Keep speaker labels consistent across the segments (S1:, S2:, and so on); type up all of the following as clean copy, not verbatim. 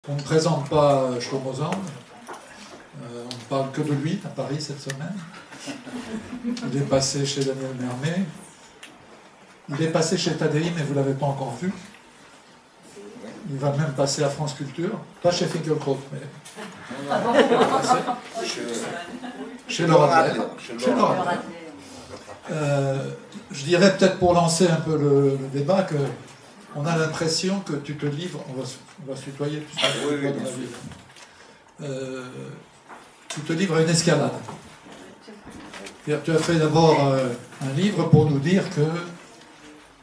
S1: On ne présente pas Shlomo Zand. On ne parle que de lui à Paris cette semaine. Il est passé chez Daniel Mermet. Il est passé chez Tadei, mais vous ne l'avez pas encore vu. Il va même passer à France Culture. Pas chez Finkielkraut, mais... chez Laura Adler. Chez Laura Adler. Je dirais peut-être pour lancer un peu le débat que on a l'impression que tu te livres, on va se tutoyer plus tard dans la vie. Tu te livres à une escalade. Tu as fait d'abord un livre pour nous dire que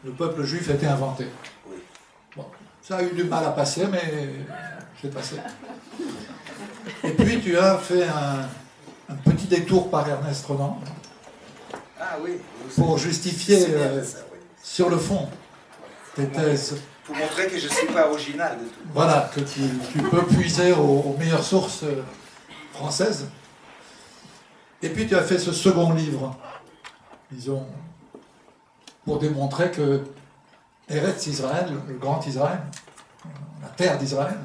S1: le peuple juif était inventé. Bon, ça a eu du mal à passer, mais c'est passé. Et puis tu as fait un petit détour par Ernest Renan pour justifier sur le fond tes thèses.
S2: Pour montrer que je ne suis pas original de tout.
S1: Voilà, que tu peux puiser aux meilleures sources françaises. Et puis tu as fait ce second livre, disons, pour démontrer que Eretz Israël, le grand Israël, la terre d'Israël,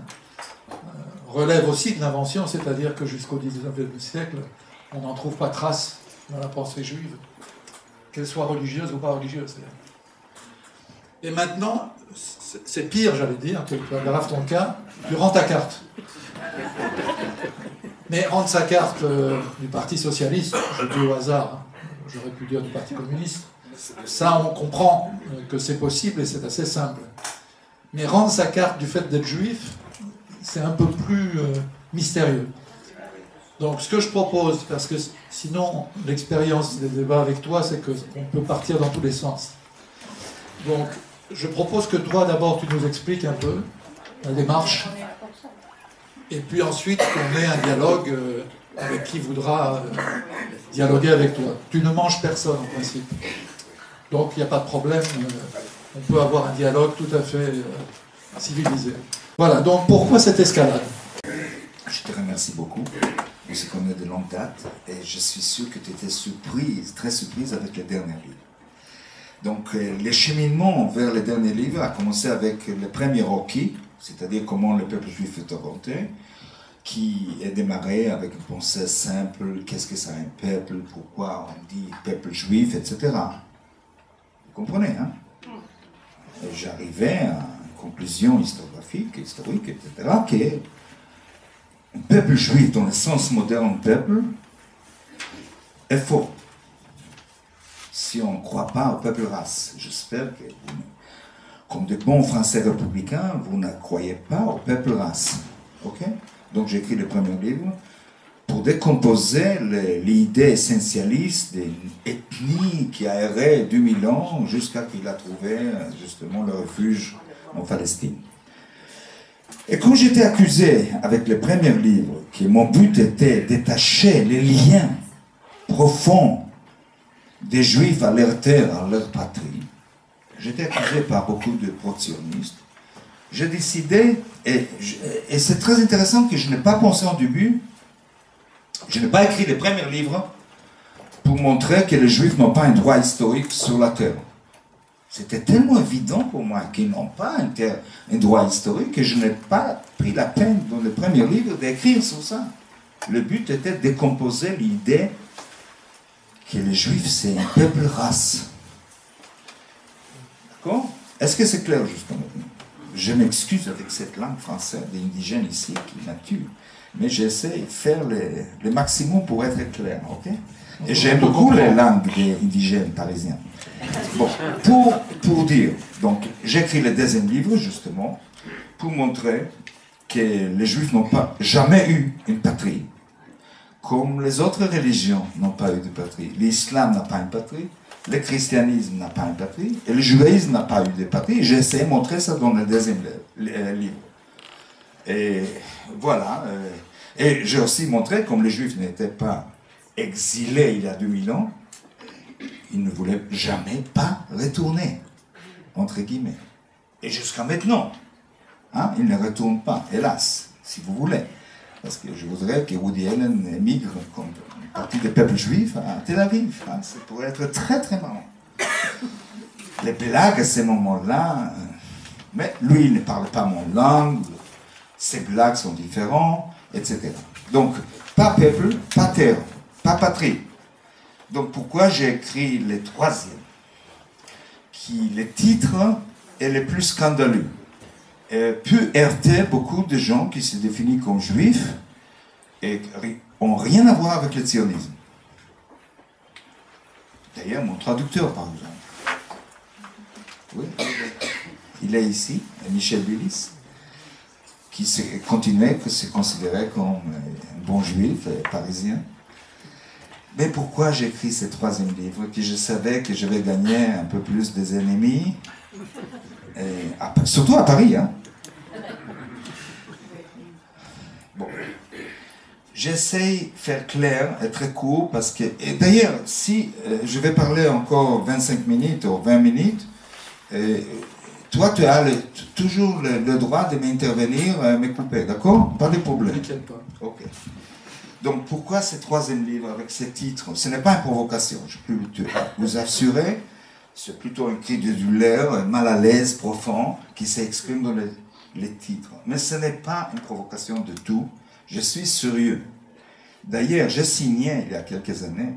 S1: relève aussi de l'invention, c'est-à-dire que jusqu'au XIXe siècle, on n'en trouve pas trace dans la pensée juive, qu'elle soit religieuse ou pas religieuse. Et maintenant, c'est pire, j'allais dire, tu aggraves ton cas, tu rends ta carte. Mais rendre sa carte du Parti Socialiste, je dis au hasard, hein, j'aurais pu dire du Parti Communiste, ça on comprend que c'est possible et c'est assez simple. Mais rendre sa carte du fait d'être juif, c'est un peu plus mystérieux. Donc ce que je propose, parce que sinon l'expérience des débats avec toi, c'est qu'on peut partir dans tous les sens. Donc je propose que toi d'abord tu nous expliques un peu la démarche, et puis ensuite qu'on ait un dialogue avec qui voudra dialoguer avec toi. Tu ne manges personne en principe. Donc il n'y a pas de problème, on peut avoir un dialogue tout à fait civilisé. Voilà, donc pourquoi cette escalade?
S2: Je te remercie beaucoup. On se connaît de longue date et je suis sûr que tu étais surprise, très surprise avec les derniers livres. Donc le cheminement vers les derniers livres a commencé avec le premier Rocky, c'est-à-dire comment le peuple juif est orienté, qui est démarré avec une pensée simple, qu'est-ce que c'est un peuple, pourquoi on dit peuple juif, etc. Vous comprenez, hein? Et j'arrivais à une conclusion historique, etc., que un peuple juif, dans le sens moderne peuple, est faux. Si on ne croit pas au peuple race, j'espère que vous, comme de bons Français républicains, vous ne croyez pas au peuple race. Ok? Donc j'ai écrit le premier livre pour décomposer l'idée essentialiste d'une ethnie qui a erré 2000 ans jusqu'à qu'il a trouvé justement le refuge en Palestine. Et comme j'étais accusé avec le premier livre, que mon but était de détacher les liens profonds des Juifs à leur terre, à leur patrie, j'étais accusé par beaucoup de pro-sionistes. J'ai décidé, et c'est très intéressant que je n'ai pas pensé en début, je n'ai pas écrit le premier livre pour montrer que les Juifs n'ont pas un droit historique sur la terre. C'était tellement évident pour moi qu'ils n'ont pas un droit historique que je n'ai pas pris la peine dans le premier livre d'écrire sur ça. Le but était de décomposer l'idée que les Juifs, c'est un peuple race. D'accord? Est-ce que c'est clair jusqu'à maintenant? Je m'excuse avec cette langue française d'indigène ici qui m'a tué, mais j'essaie de faire le maximum pour être clair, ok? Et j'aime beaucoup les langues des indigènes parisiens. Bon, pour dire, donc j'écris le deuxième livre justement pour montrer que les Juifs n'ont pas jamais eu une patrie, comme les autres religions n'ont pas eu de patrie. L'islam n'a pas une patrie, le christianisme n'a pas une patrie, et le judaïsme n'a pas eu de patrie. J'ai essayé de montrer ça dans le deuxième livre. Et voilà. Et j'ai aussi montré, comme les Juifs n'étaient pas exilés il y a 2000 ans, ils ne voulaient jamais pas retourner, entre guillemets. Et jusqu'à maintenant, hein, ils ne retournent pas, hélas, si vous voulez. Parce que je voudrais que Woody Allen émigre comme une partie des peuples juifs à Tel Aviv. Hein, ça pourrait être très très marrant. Les blagues à ce moment-là, mais lui il ne parle pas mon langue, ces blagues sont différentes, etc. Donc, pas peuple, pas terre, pas patrie. Donc, pourquoi j'ai écrit le troisième, qui, le titre est le plus scandaleux, peut heurter beaucoup de gens qui se définissent comme juifs et n'ont rien à voir avec le sionisme. D'ailleurs, mon traducteur, par exemple. Oui, il est ici, Michel Willis, qui continuait que se considérait comme un bon juif parisien. Mais pourquoi j'ai écrit ce troisième livre, que je savais que je vais gagner un peu plus des ennemis, surtout à Paris, hein? Bon. J'essaie de faire clair et très court, parce que, et d'ailleurs, si je vais parler encore 25 minutes ou 20 minutes, toi, tu as toujours le droit de m'intervenir, me couper, d'accord? Pas de problème.
S1: T'inquiète pas.
S2: Ok. Donc, pourquoi ce troisième livre avec ce titre? Ce n'est pas une provocation, je peux vous assurer. C'est plutôt un cri de douleur, mal à l'aise, profond, qui s'exprime dans les titres. Mais ce n'est pas une provocation du tout. Je suis sérieux. D'ailleurs, j'ai signé, il y a quelques années,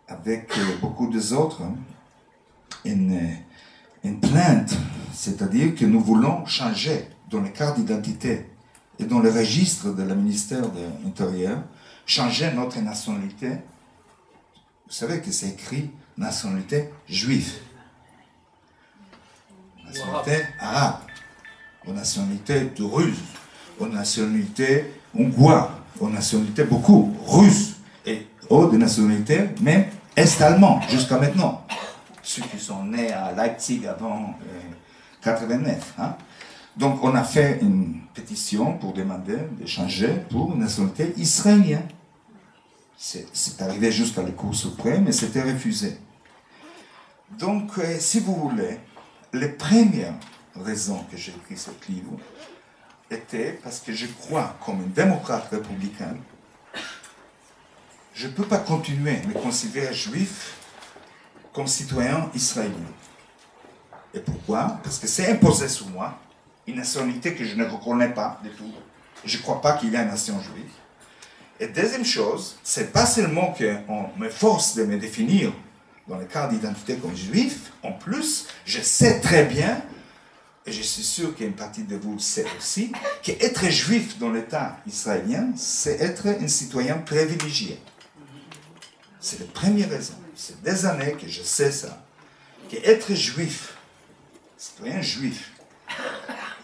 S2: avec beaucoup d'autres, une plainte. C'est-à-dire que nous voulons changer dans les cartes d'identité et dans le registre de la ministère de l'Intérieur, changer notre nationalité. Vous savez que c'est écrit nationalité juive, nationalité arabe, ou nationalité de russe, ou nationalité hongroise, ou nationalité beaucoup russe, et autres nationalités, même est-allemand, jusqu'à maintenant. Ceux qui sont nés à Leipzig avant 89. Hein? Donc on a fait une pétition pour demander de changer pour une nationalité israélienne. C'est arrivé jusqu'à la Cour suprême et c'était refusé. Donc, si vous voulez, les premières raisons que j'ai écrit ce livre étaient parce que je crois, comme un démocrate républicain, je ne peux pas continuer à me considérer juif comme citoyen israélien. Et pourquoi? Parce que c'est imposé sur moi, une nationalité que je ne reconnais pas du tout. Je ne crois pas qu'il y ait une nation juive. Et deuxième chose, c'est pas seulement qu'on me force de me définir dans le cadre d'identité comme juif, en plus, je sais très bien, et je suis sûr qu'une partie de vous le sait aussi, qu'être juif dans l'État israélien, c'est être un citoyen privilégié. C'est la première raison. C'est des années que je sais ça. Qu'être juif, citoyen juif,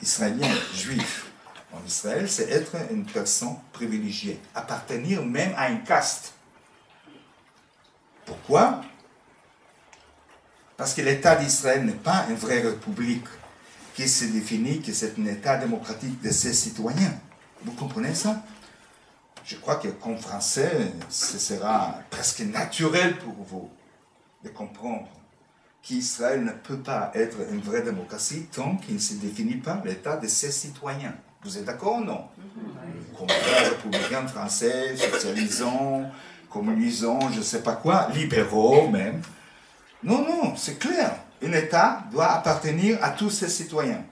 S2: israélien juif, en Israël, c'est être une personne privilégiée, appartenir même à une caste. Pourquoi? Parce que l'État d'Israël n'est pas une vraie république qui se définit que c'est un État démocratique de ses citoyens. Vous comprenez ça? Je crois que comme Français, ce sera presque naturel pour vous de comprendre qu'Israël ne peut pas être une vraie démocratie tant qu'il ne se définit pas l'État de ses citoyens. Vous êtes d'accord ou non? Comme républicains français, socialisants, communisants, je ne sais pas quoi, libéraux même. Non, non, c'est clair. Un État doit appartenir à tous ses citoyens.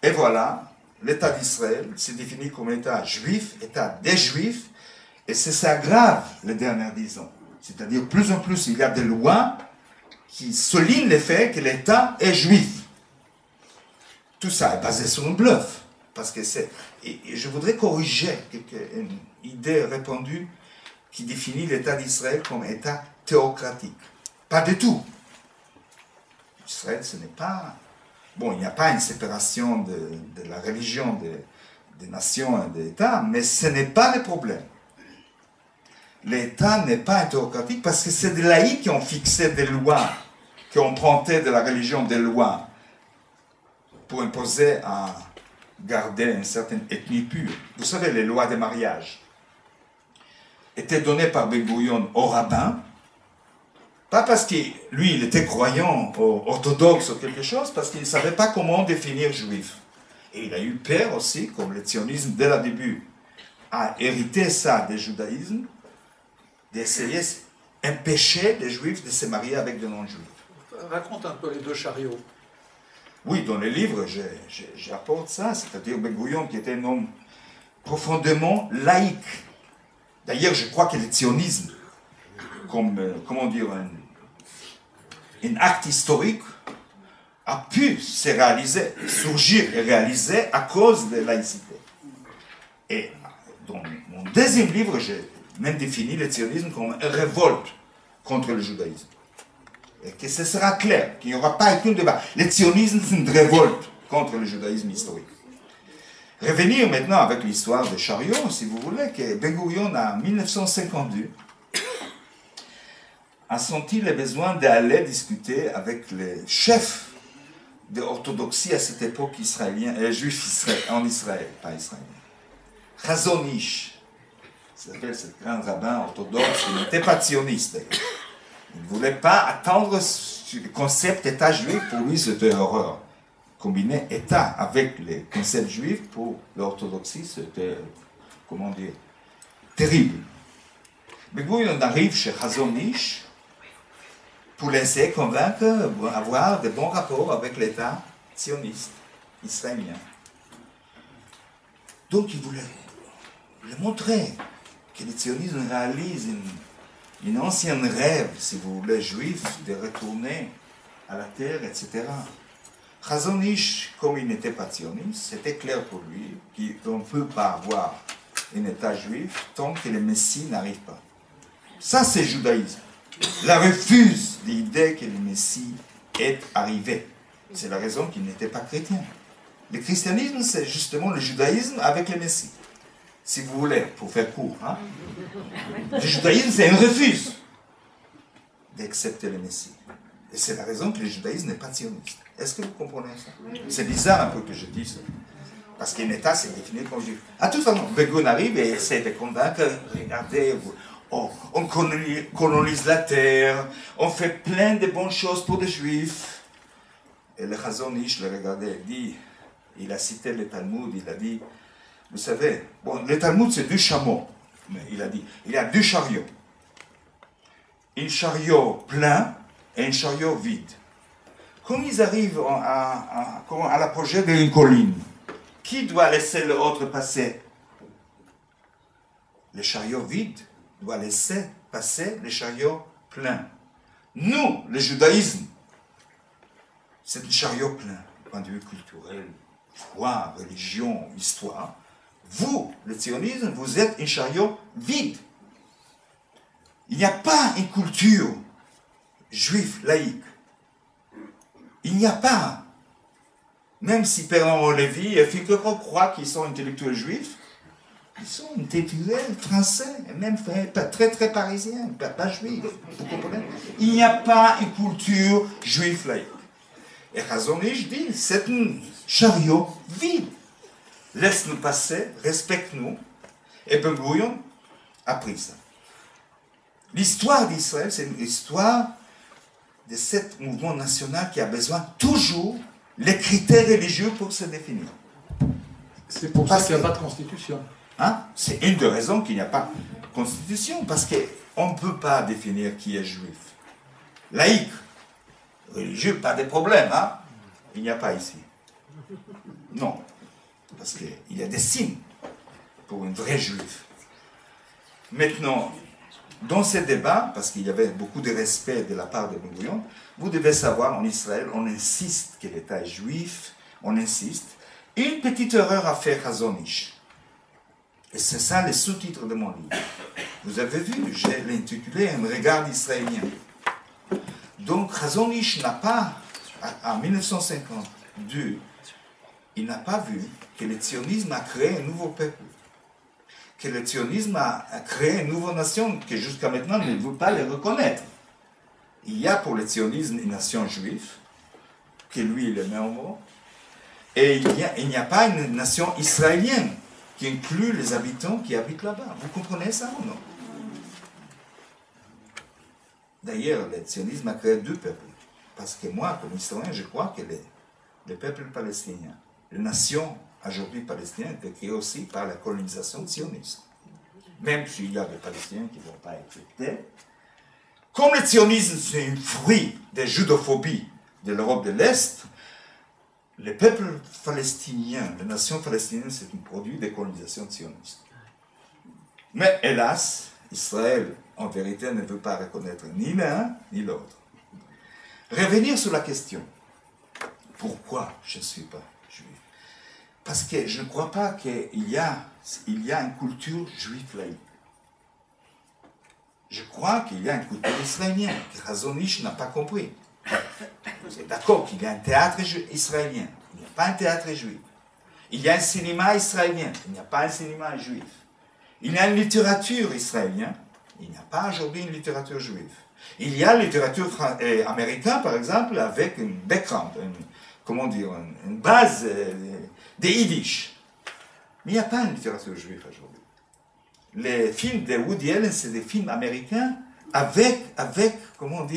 S2: Et voilà, l'État d'Israël se définit comme État juif, État des Juifs, et c'est ça grave les dernières 10 ans. C'est-à-dire, plus en plus, il y a des lois qui soulignent le fait que l'État est juif. Tout ça est basé sur un bluff. Parce que c'est. Et je voudrais corriger une idée répandue qui définit l'État d'Israël comme État théocratique. Pas du tout. Israël, ce n'est pas. Bon, il n'y a pas une séparation de la religion des nations et des États, mais ce n'est pas le problème. L'État n'est pas théocratique parce que c'est des laïcs qui ont fixé des lois, qui ont emprunté de la religion des lois pour imposer à garder une certaine ethnie pure. Vous savez, les lois de mariage étaient données par Ben Gurion au rabbin, pas parce que lui, il était croyant, orthodoxe ou quelque chose, parce qu'il ne savait pas comment définir juif. Et il a eu peur aussi, comme le sionisme dès le début a hérité ça du judaïsme, d'essayer d'empêcher les juifs de se marier avec des non-juifs.
S1: Raconte un peu les deux chariots.
S2: Oui, dans les livres, j'apporte ça, c'est-à-dire Ben-Gurion qui était un homme profondément laïque. D'ailleurs, je crois que le sionisme, comme, comment dire, un acte historique, a pu se réaliser, surgir et réaliser à cause de la laïcité. Et dans mon deuxième livre, j'ai même défini le sionisme comme une révolte contre le judaïsme. Et que ce sera clair, qu'il n'y aura pas aucun débat. Le sionisme, c'est une révolte contre le judaïsme historique. Revenir maintenant avec l'histoire de Chariot, si vous voulez, que Ben-Gurion, en 1952, a senti le besoin d'aller discuter avec les chefs de l'orthodoxie à cette époque israélienne, juif en Israël, pas israélien. Chazon Ish, s'appelle ce grand rabbin orthodoxe, il n'était pas sioniste d'ailleurs. Il ne voulait pas attendre le concept État juif, pour lui c'était une horreur. Combiner État avec les concepts juifs, pour l'orthodoxie, c'était, comment dire, terrible. Mais on arrive chez Chazon Ish pour laisser convaincre, avoir de bons rapports avec l'État sioniste, israélien. Donc il voulait montrer que le sionisme réalise une ancienne rêve, si vous voulez, juif, de retourner à la terre, etc. Chazon Ish, comme il n'était pas sioniste, c'était clair pour lui qu'on ne peut pas avoir un État juif tant que le Messie n'arrive pas. Ça, c'est le judaïsme. La refuse l'idée que le Messie est arrivé. C'est la raison qu'il n'était pas chrétien. Le christianisme, c'est justement le judaïsme avec le Messie. Si vous voulez, pour faire court. Hein? Le judaïsme, c'est un refus d'accepter le Messie. Et c'est la raison que le judaïsme n'est pas sioniste. Est-ce que vous comprenez ça? C'est bizarre un peu que je dise ça. Parce qu'un État, c'est défini comme juif. À toute façon, Ben-Gurion arrive et essaie de convaincre, regardez, on colonise la terre, on fait plein de bonnes choses pour les juifs. Et le Chazon Ish le regardait, il a cité le Talmud, il a dit, vous savez, bon, le Talmud c'est 2 chameaux, mais il a dit, il y a 2 chariots. Un chariot plein et un chariot vide. Comme ils arrivent à l'apogée d'une colline, qui doit laisser l'autre passer? Le chariot vide doit laisser passer le chariot plein. Nous, le judaïsme, c'est un chariot plein, du point de vue culturel, foi, religion, histoire. Vous, le sionisme, vous êtes un chariot vide. Il n'y a pas une culture juive, laïque. Il n'y a pas. Même si Père Lévy et Figueroa croient qu'ils sont intellectuels juifs, ils sont intellectuels français, et même très très parisiens, pas juifs. Vous comprenez? Il n'y a pas une culture juive laïque. Et Chazon Ish dit, c'est un chariot vide. Laisse-nous passer, respecte-nous. Et Ben-Gurion a pris ça. L'histoire d'Israël, c'est une histoire de ce mouvement national qui a besoin toujours les critères religieux pour se définir.
S1: C'est pour ça qu'il n'y a pas de constitution.
S2: Hein? C'est une des raisons qu'il n'y a pas de constitution, parce qu'on ne peut pas définir qui est juif. Laïque, religieux, pas de problème, hein? Il n'y a pas ici. Non, parce qu'il y a des signes pour un vrai juif. Maintenant, dans ce débat, parce qu'il y avait beaucoup de respect de la part de Ben-Gurion, vous devez savoir, en Israël, on insiste que l'État est juif, on insiste. Une petite erreur a fait Chazon Ish. Et c'est ça le sous-titre de mon livre. Vous avez vu, j'ai l'intitulé Un regard israélien. Donc Chazon Ish n'a pas, en 1952, il n'a pas vu que le sionisme a créé un nouveau peuple, que le sionisme a créé une nouvelle nation que jusqu'à maintenant ne veut pas les reconnaître. Il y a pour le sionisme une nation juive, que lui il est mort, et il n'y a pas une nation israélienne qui inclut les habitants qui habitent là-bas. Vous comprenez ça ou non? D'ailleurs, le sionisme a créé 2 peuples. Parce que moi, comme historien, je crois que le peuple palestinien, la nation aujourd'hui palestinienne, est créée aussi par la colonisation sioniste. Même s'il y a des Palestiniens qui ne vont pas accepter. Comme le sionisme, c'est un fruit de judophobie de l'Europe de l'Est, le peuple palestinien, la nation palestinienne, c'est un produit des colonisations sionistes. Mais hélas, Israël, en vérité, ne veut pas reconnaître ni l'un ni l'autre. Revenir sur la question, pourquoi je ne suis pas juif? Parce que je ne crois pas qu'il y a une culture juive laïque. Je crois qu'il y a une culture israélienne que Razonich n'a pas compris. Vous êtes d'accord qu'il y a un théâtre israélien, il n'y a pas un théâtre juif. Il y a un cinéma israélien, il n'y a pas un cinéma juif. Il y a une littérature israélienne, il n'y a pas aujourd'hui une littérature juive. Il y a la littérature américaine, par exemple, avec un background, une base des yiddish. Mais il n'y a pas une littérature juive aujourd'hui. Les films de Woody Allen, c'est des films américains avec un background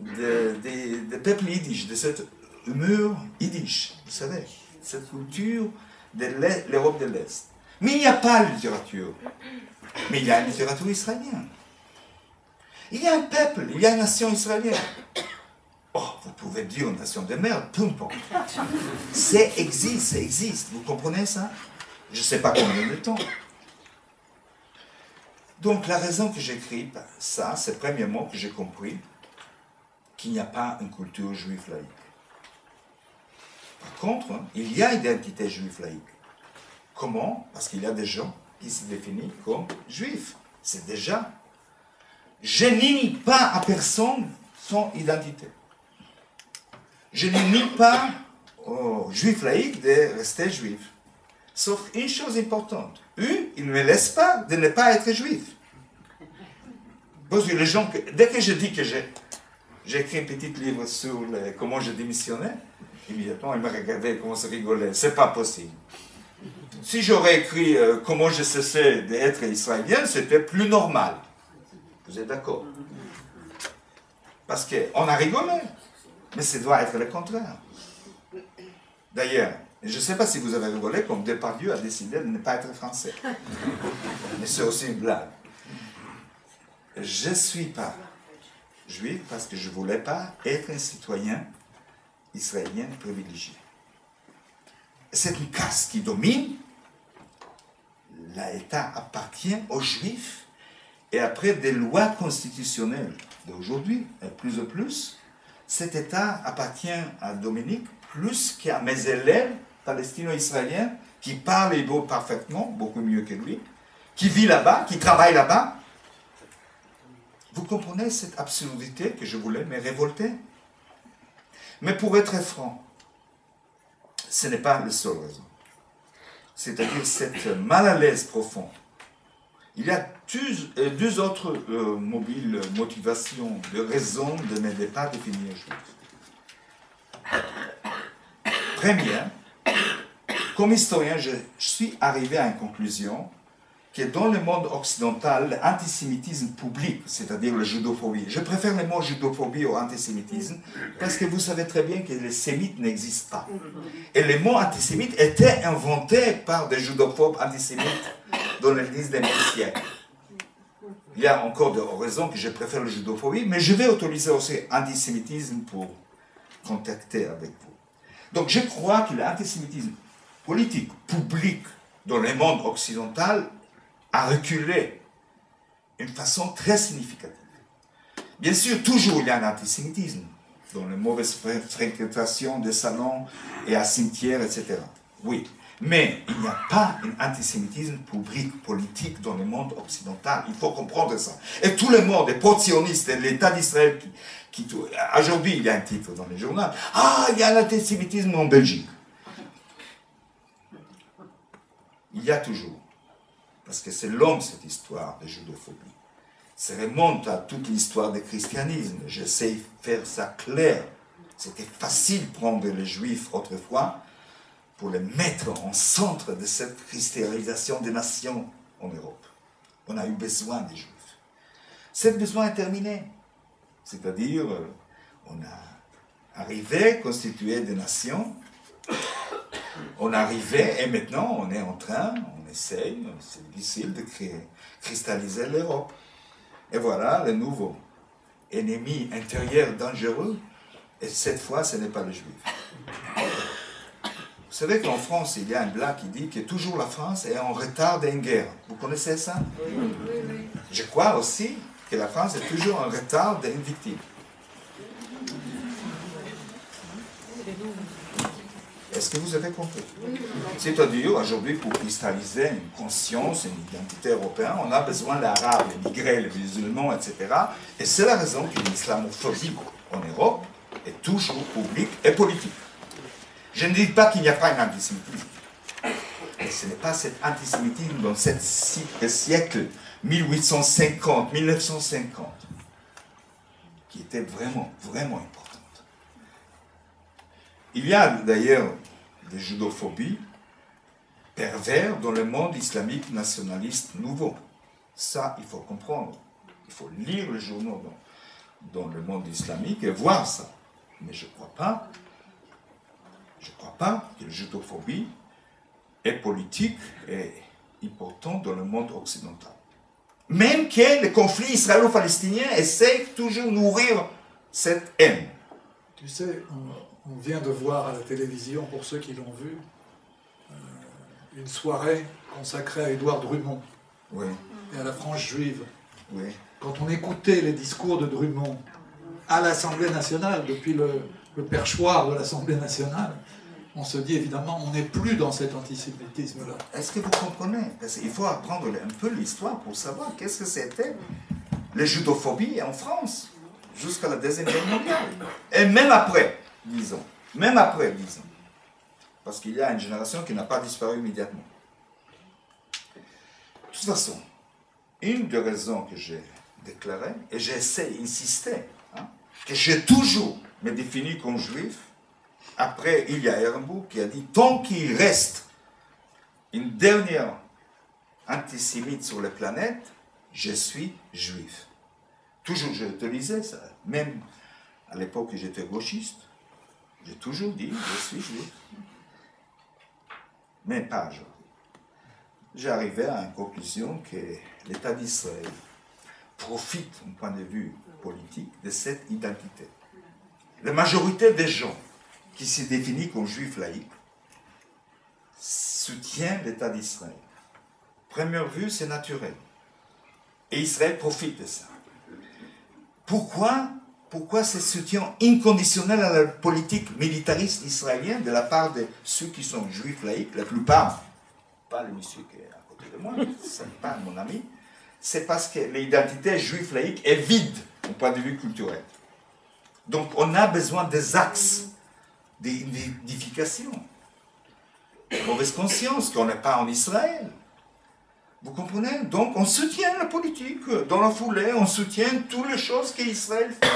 S2: des peuples yiddish, de cette humeur yiddish, vous savez, cette culture de l'Europe de l'Est. Mais il n'y a pas de littérature. Mais il y a une littérature israélienne. Il y a un peuple, il y a une nation israélienne. Oh, vous pouvez dire une nation de merde, peu importe. Ça existe. Vous comprenez ça? Je ne sais pas combien de temps. Donc la raison que j'écris ça, c'est premièrement que j'ai compris qu'il n'y a pas une culture juive laïque. Par contre, il y a une identité juive laïque. Comment? Parce qu'il y a des gens qui se définissent comme juifs. C'est déjà. Je nie pas à personne son identité. Je ne nie pas aux juifs laïcs de rester juifs. Sauf une chose importante. Eux, ils ne me laissent pas de ne pas être juif. Parce que les gens, dès que je dis que j'ai écrit un petit livre sur comment je démissionnais, immédiatement, ils me regardaient, comment se rigolait. C'est pas possible. Si j'aurais écrit comment je cessais d'être israélien, c'était plus normal. Vous êtes d'accord? Parce qu'on a rigolé. Mais ça doit être le contraire. D'ailleurs, je ne sais pas si vous avez rigolé, comme Depardieu a décidé de ne pas être français. Mais c'est aussi une blague. Je ne suis pas juif parce que je ne voulais pas être un citoyen israélien privilégié. C'est une caste qui domine. L'État appartient aux Juifs. Et après des lois constitutionnelles d'aujourd'hui, et plus en plus, cet État appartient à Dominique plus qu'à mes élèves palestino-israéliens qui parlent hébreu parfaitement, beaucoup mieux que lui, qui vit là-bas, qui travaille là-bas. Vous comprenez cette absurdité que je voulais me révolter? Mais pour être franc, ce n'est pas la seule raison. C'est-à-dire cette mal à l'aise profonde. Il y a deux autres motivations, de raisons de ne pas définir juif. Première, comme historien, je suis arrivé à une conclusion que dans le monde occidental, l'antisémitisme public, c'est-à-dire la judophobie, je préfère le mot judophobie au antisémitisme, parce que vous savez très bien que les sémites n'existent pas. Et le mot antisémite était inventé par des judophobes antisémites dans le 19e siècle. Il y a encore des raisons que je préfère la judophobie, mais je vais autoriser aussi l'antisémitisme pour contacter avec vous. Donc je crois que l'antisémitisme politique, public, dans le monde occidental, a reculé d'une façon très significative. Bien sûr, toujours il y a un antisémitisme, dans les mauvaises fréquentations des salons et à cimetières, etc. Oui, mais il n'y a pas un antisémitisme public, politique dans le monde occidental. Il faut comprendre ça. Et tout le monde, les pro-sionistes, l'État d'Israël, aujourd'hui il y a un titre dans les journaux, « Ah, il y a l'antisémitisme en Belgique ». Il y a toujours. Parce que c'est longue cette histoire de judophobie. Ça remonte à toute l'histoire du christianisme. J'essaie de faire ça clair. C'était facile de prendre les juifs autrefois pour les mettre en centre de cette christianisation des nations en Europe. On a eu besoin des juifs. Ce besoin est terminé. C'est-à-dire, on a arrivé à constituer des nations. On arrivait et maintenant on est en train, on essaye, c'est difficile de cristalliser l'Europe. Et voilà le nouveau ennemi intérieur dangereux. Et cette fois, ce n'est pas le juif. Vous savez qu'en France, il y a un blague qui dit que toujours la France est en retard d'une guerre. Vous connaissez ça?
S3: Oui, oui, oui.
S2: Je crois aussi que la France est toujours en retard d'une victime. Est-ce que vous avez compris? C'est-à-dire, aujourd'hui, pour cristalliser une conscience, une identité européenne, on a besoin d'Arabes, les migrés, les musulmans, etc. Et c'est la raison qu'une islamophobie en Europe est toujours publique et politique. Je ne dis pas qu'il n'y a pas un antisémitisme. Et ce n'est pas cet antisémitisme dans ce siècle 1850, 1950, qui était vraiment, vraiment important. Il y a d'ailleurs des judophobies pervers dans le monde islamique nationaliste nouveau. Ça, il faut comprendre. Il faut lire les journaux dans le monde islamique et voir ça. Mais je ne crois pas que la judophobie est politique et importante dans le monde occidental. Même que le conflit israélo-palestinien essaie toujours de nourrir cette haine.
S1: Tu sais, on vient de voir à la télévision, pour ceux qui l'ont vu, une soirée consacrée à Édouard Drummond
S2: Oui,
S1: et à la France juive.
S2: oui.
S1: Quand on écoutait les discours de Drummond à l'Assemblée nationale, depuis le perchoir de l'Assemblée nationale, on se dit évidemment, on n'est plus dans cet antisémitisme-là.
S2: Est-ce que vous comprenez? Parce qu'il faut apprendre un peu l'histoire pour savoir qu'est-ce que c'était la judophobie en France, jusqu'à la Deuxième Guerre mondiale. Et même après, disons. Même après, disons. Parce qu'il y a une génération qui n'a pas disparu immédiatement. De toute façon, une des raisons que j'ai déclarées, et j'essaie d'insister, que j'ai toujours me défini comme juif. Après, il y a Ehrenburg qui a dit, tant qu'il reste une dernière antisémite sur la planète, je suis juif. Toujours, je utilisais ça. Même à l'époque où j'étais gauchiste, j'ai toujours dit, je suis juif. Mais pas aujourd'hui. J'arrivais à une conclusion que l'État d'Israël profite, d'un point de vue politique, de cette identité. La majorité des gens qui se définissent comme juifs laïcs soutiennent l'État d'Israël. Première vue, c'est naturel. Et Israël profite de ça. Pourquoi ce soutien inconditionnel à la politique militariste israélienne de la part de ceux qui sont juifs laïcs, la plupart, pas le monsieur qui est à côté de moi, ce n'est pas mon ami, c'est parce que l'identité juif laïque est vide au point de vue culturel. Donc on a besoin des axes d'édification. Mauvaise conscience qu'on n'est pas en Israël. Vous comprenez? Donc on soutient la politique. Dans la foulée, on soutient toutes les choses qu'Israël fait.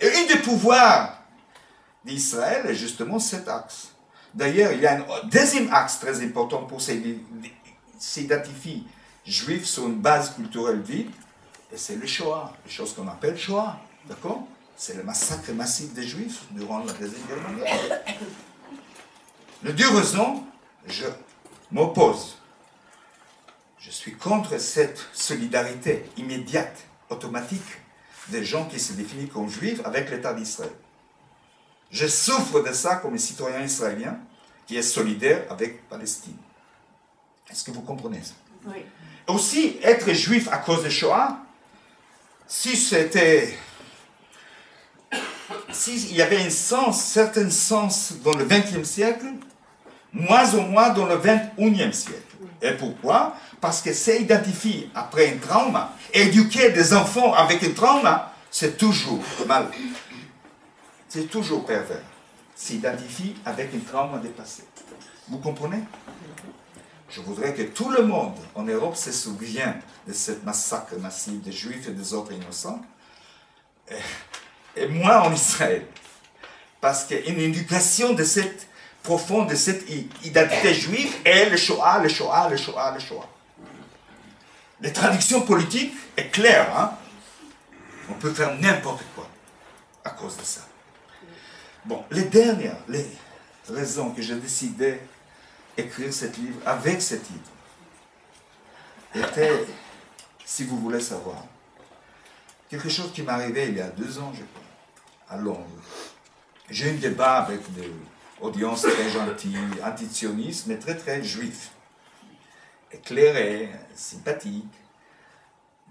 S2: Et un des pouvoirs d'Israël est justement cet axe. D'ailleurs, il y a un deuxième axe très important pour s'identifier juif sur une base culturelle vide, et c'est le Shoah, les choses qu'on appelle Shoah. D'accord? C'est le massacre massif des Juifs durant la Deuxième Guerre mondiale. Les deux raisons, je m'oppose. Je suis contre cette solidarité immédiate, automatique, des gens qui se définissent comme juifs avec l'État d'Israël. Je souffre de ça comme citoyen israélien qui est solidaire avec Palestine. Est-ce que vous comprenez ça?
S3: Oui.
S2: Aussi, être juif à cause de Shoah, s'il y avait un certain sens dans le XXe siècle, moins ou moins dans le XXIe siècle. Et pourquoi? Parce que c'est identifié après un trauma. Éduquer des enfants avec un trauma, c'est toujours mal. C'est toujours pervers. S'identifie avec un trauma dépassé. Vous comprenez? Je voudrais que tout le monde en Europe se souvienne de ce massacre massif des Juifs et des autres innocents. Et moi en Israël. Parce qu'une éducation de cette profonde de cette identité juive est le Shoah, le Shoah, le Shoah, le Shoah. La traduction politique est claire. Hein? On peut faire n'importe quoi à cause de ça. Bon, les raisons que j'ai décidé d'écrire ce livre avec ce titre étaient, si vous voulez savoir, quelque chose qui m'est arrivé il y a 2 ans, je crois, à Londres. j'ai eu un débat avec des audiences très gentilles, antisionistes, mais très très juifs, éclairés, sympathiques.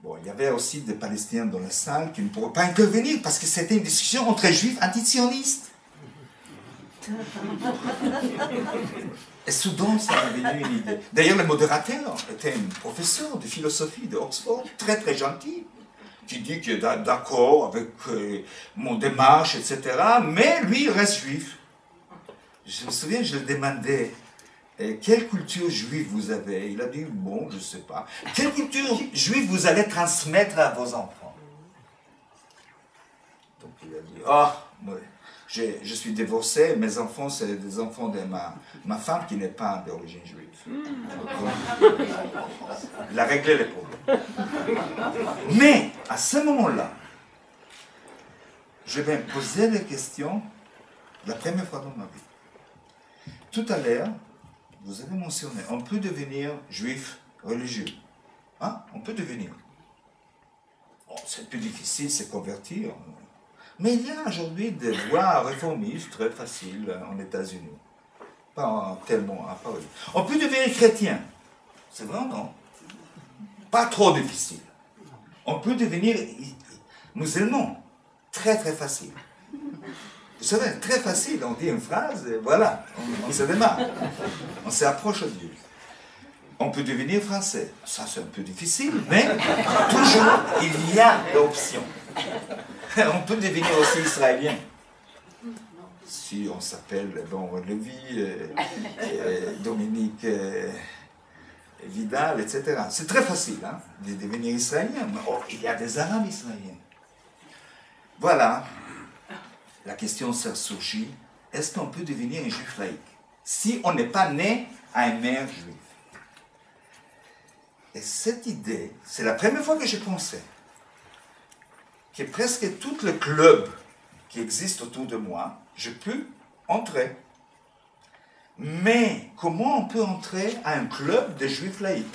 S2: Bon, il y avait aussi des Palestiniens dans la salle qui ne pourraient pas intervenir parce que c'était une discussion entre juifs antisionistes. Et soudain, ça m'a venu une idée. D'ailleurs, le modérateur était un professeur de philosophie de Oxford, très très gentil, qui dit qu'il est d'accord avec mon démarche, etc. Mais lui, il reste juif. Je me souviens, je lui demandais, quelle culture juive vous avez? Il a dit, bon, je ne sais pas. Quelle culture juive vous allez transmettre à vos enfants? Donc il a dit, ah, ouais. Je suis divorcé, mes enfants, c'est des enfants de ma femme qui n'est pas d'origine juive. Donc, il a réglé les problèmes. Mais, à ce moment-là, je vais me poser la question, la première fois dans ma vie. Tout à l'heure, vous avez mentionné, on peut devenir juif religieux. Hein? On peut devenir. Bon, c'est plus difficile, c'est convertir. Mais il y a aujourd'hui des voies réformistes très faciles en États-Unis. Pas tellement à Paris. On peut devenir chrétien. C'est vrai, non? Pas trop difficile. On peut devenir musulman. Très très facile. Vous savez, très facile. On dit une phrase et voilà, on se démarre. On s'approche de Dieu. On peut devenir français. Ça, c'est un peu difficile, mais toujours, il y a l'option. On peut devenir aussi israélien. Si on s'appelle bon, Lévi, Dominique Vidal, etc. C'est très facile hein, de devenir israélien. Mais oh, il y a des arabes israéliens. Voilà. La question s'est surgie. Est-ce qu'on peut devenir un juif laïque si on n'est pas né à une mère juive? Et cette idée, c'est la première fois que j'ai pensé que presque tout le club qui existe autour de moi, je peux entrer. Mais comment on peut entrer à un club de juifs laïcs?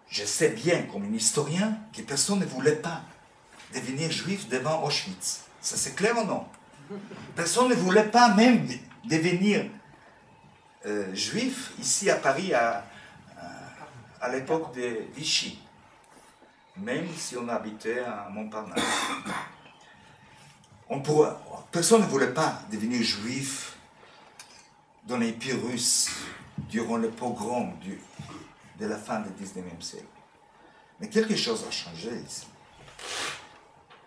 S2: Je sais bien, comme un historien, que personne ne voulait pas devenir juif devant Auschwitz. Ça c'est clair ou non? Personne ne voulait pas même devenir juif ici à Paris à l'époque de Vichy. Même si on habitait à Montparnasse. Personne ne voulait pas devenir juif dans l'Empire russe durant le pogrom de la fin du 19e siècle. Mais quelque chose a changé ici.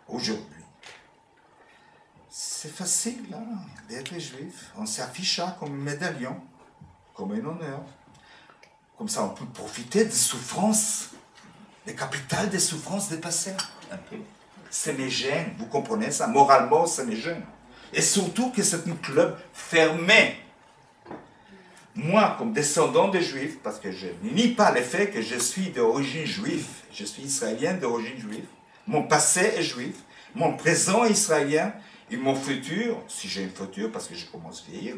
S2: Aujourd'hui, c'est facile hein, d'être juif. On s'affiche comme un médaillon, comme un honneur. Comme ça, on peut profiter des souffrances, des capitales des souffrances des passés. Un peu. C'est mes gènes, vous comprenez ça? Moralement, c'est mes gènes. Et surtout que c'est un club fermé. Moi, comme descendant de juifs, parce que je ne nie pas le fait que je suis d'origine juive, je suis israélien d'origine juive, mon passé est juif, mon présent est israélien, et mon futur, si j'ai un futur, parce que je commence à vieillir,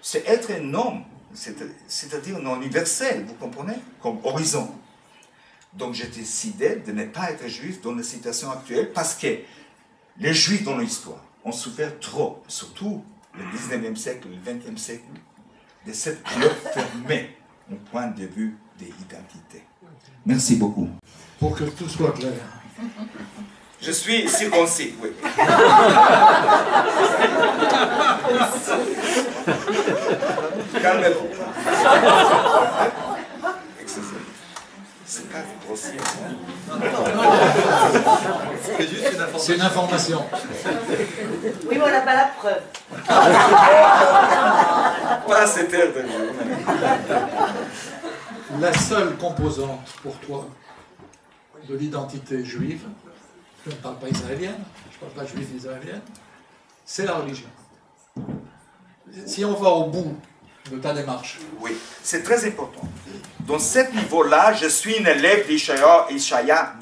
S2: c'est être un homme, c'est-à-dire un universel, vous comprenez? Comme horizon. Donc j'ai décidé de ne pas être juif dans la situation actuelle, parce que les juifs dans l'histoire ont souffert trop, surtout le 19e siècle, le 20e siècle, de cette club fermée au point de vue des identités. Merci beaucoup.
S1: Pour que tout soit clair.
S2: Je suis circoncis, oui. Calmez-vous. C'est pas grossier.
S1: C'est une information.
S3: Oui, mais on n'a pas la preuve.
S2: Pas cette heure de journée.
S1: La seule composante pour toi de l'identité juive, je ne parle pas israélienne, je ne parle pas juif israélienne, c'est la religion. Si on va au bout de ta démarche.
S2: Oui, c'est très important. Dans ce niveau-là, je suis un élève d'Ishaïa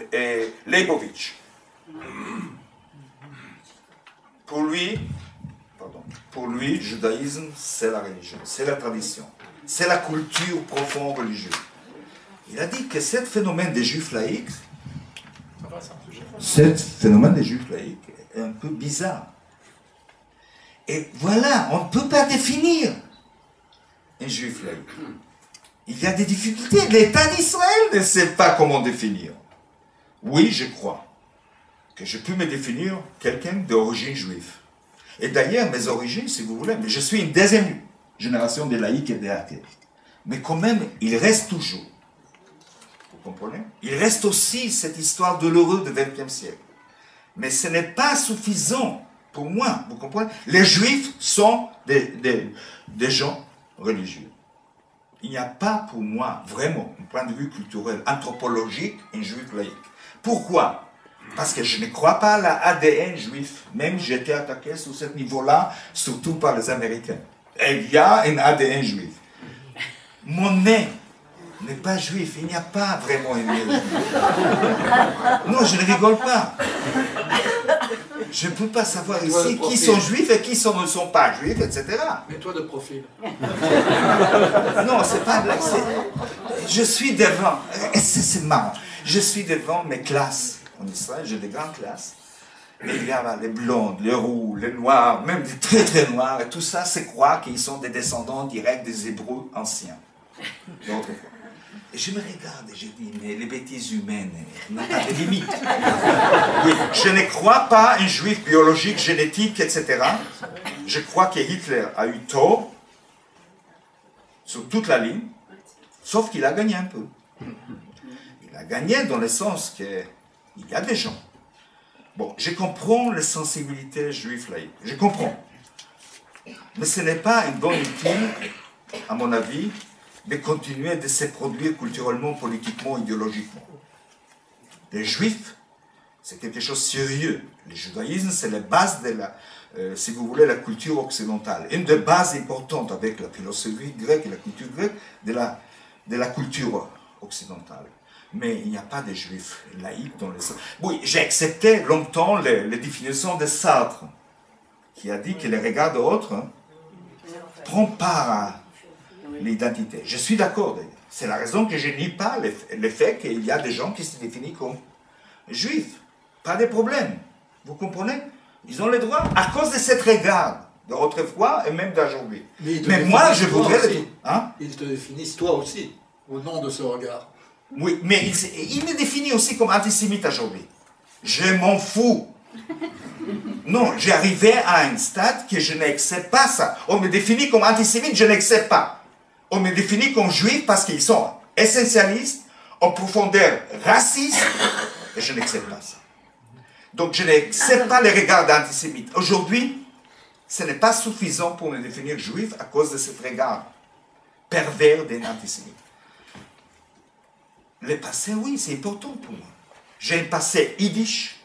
S2: Leibovitch. Pour lui, le judaïsme, c'est la religion, c'est la tradition, c'est la culture profonde religieuse. Il a dit que ce phénomène des juifs laïcs, est un peu bizarre. Et voilà, on ne peut pas définir un juif laïque. Il y a des difficultés. L'État d'Israël ne sait pas comment définir. Oui, je crois que je peux me définir quelqu'un d'origine juive. Et d'ailleurs, mes origines, si vous voulez, mais je suis une deuxième génération des laïcs et des athées. Mais quand même, il reste toujours. Vous comprenez? Il reste aussi cette histoire douloureuse du XXe siècle. Mais ce n'est pas suffisant pour moi, vous comprenez? Les juifs sont des gens religieux. Il n'y a pas pour moi, vraiment, d'un point de vue culturel, anthropologique, un juif laïque. Pourquoi? Parce que je ne crois pas à l'ADN juif. Même j'ai été attaqué sur ce niveau-là, surtout par les Américains. Et il y a un ADN juif. Mon nez n'est pas juif. Il n'y a pas vraiment un nez juif. Non, je ne rigole pas. Je ne peux pas savoir ici qui sont juifs et qui ne sont pas juifs, etc.
S1: Mets-toi de profil.
S2: Non, c'est pas blague. Je suis devant. C'est marrant. Je suis devant mes classes. En Israël, j'ai des grandes classes. Et il y a les blondes, les roux, les noirs, même des très très noirs. Et tout ça, c'est croire qu'ils sont des descendants directs des Hébreux anciens. Et je me regarde et je dis, mais les bêtises humaines n'ont pas de limite. Oui, je ne crois pas un juif biologique, génétique, etc. Je crois que Hitler a eu tort sur toute la ligne, sauf qu'il a gagné un peu. Il a gagné dans le sens qu'il y a des gens. Bon, je comprends les sensibilités juives laïques, je comprends. Mais ce n'est pas une bonne utile, à mon avis, de continuer de se produire culturellement, politiquement, idéologiquement. Les juifs, c'est quelque chose de sérieux. Le judaïsme, c'est la base de la, si vous voulez, la culture occidentale. Une des bases importantes avec la philosophie grecque et la culture grecque de la culture occidentale. Mais il n'y a pas de juifs laïcs dans les... Oui, j'ai accepté longtemps les définitions de Sartre, qui a dit que le regard de l'autre prend part à l'identité. Je suis d'accord d'ailleurs. C'est la raison que je nie pas le fait qu'il y a des gens qui se définissent comme juifs. Pas de problème. Vous comprenez? Ils ont le droit à cause de cet regard d'autrefois et même d'aujourd'hui. Mais moi, je voudrais... Hein?
S1: Ils te définissent toi aussi, au nom de ce regard.
S2: Oui, mais il me définit aussi comme antisémite aujourd'hui. Je m'en fous. Non, j'ai arrivé à un stade que je n'accepte pas ça. On me définit comme antisémite, je n'accepte pas. On me définit comme juif parce qu'ils sont essentialistes, en profondeur racistes, et je n'accepte pas ça. Donc je n'accepte pas les regards d'antisémite. Aujourd'hui, ce n'est pas suffisant pour me définir juif à cause de ce regard pervers d'un antisémite. Le passé, oui, c'est important pour moi. J'ai un passé yiddish.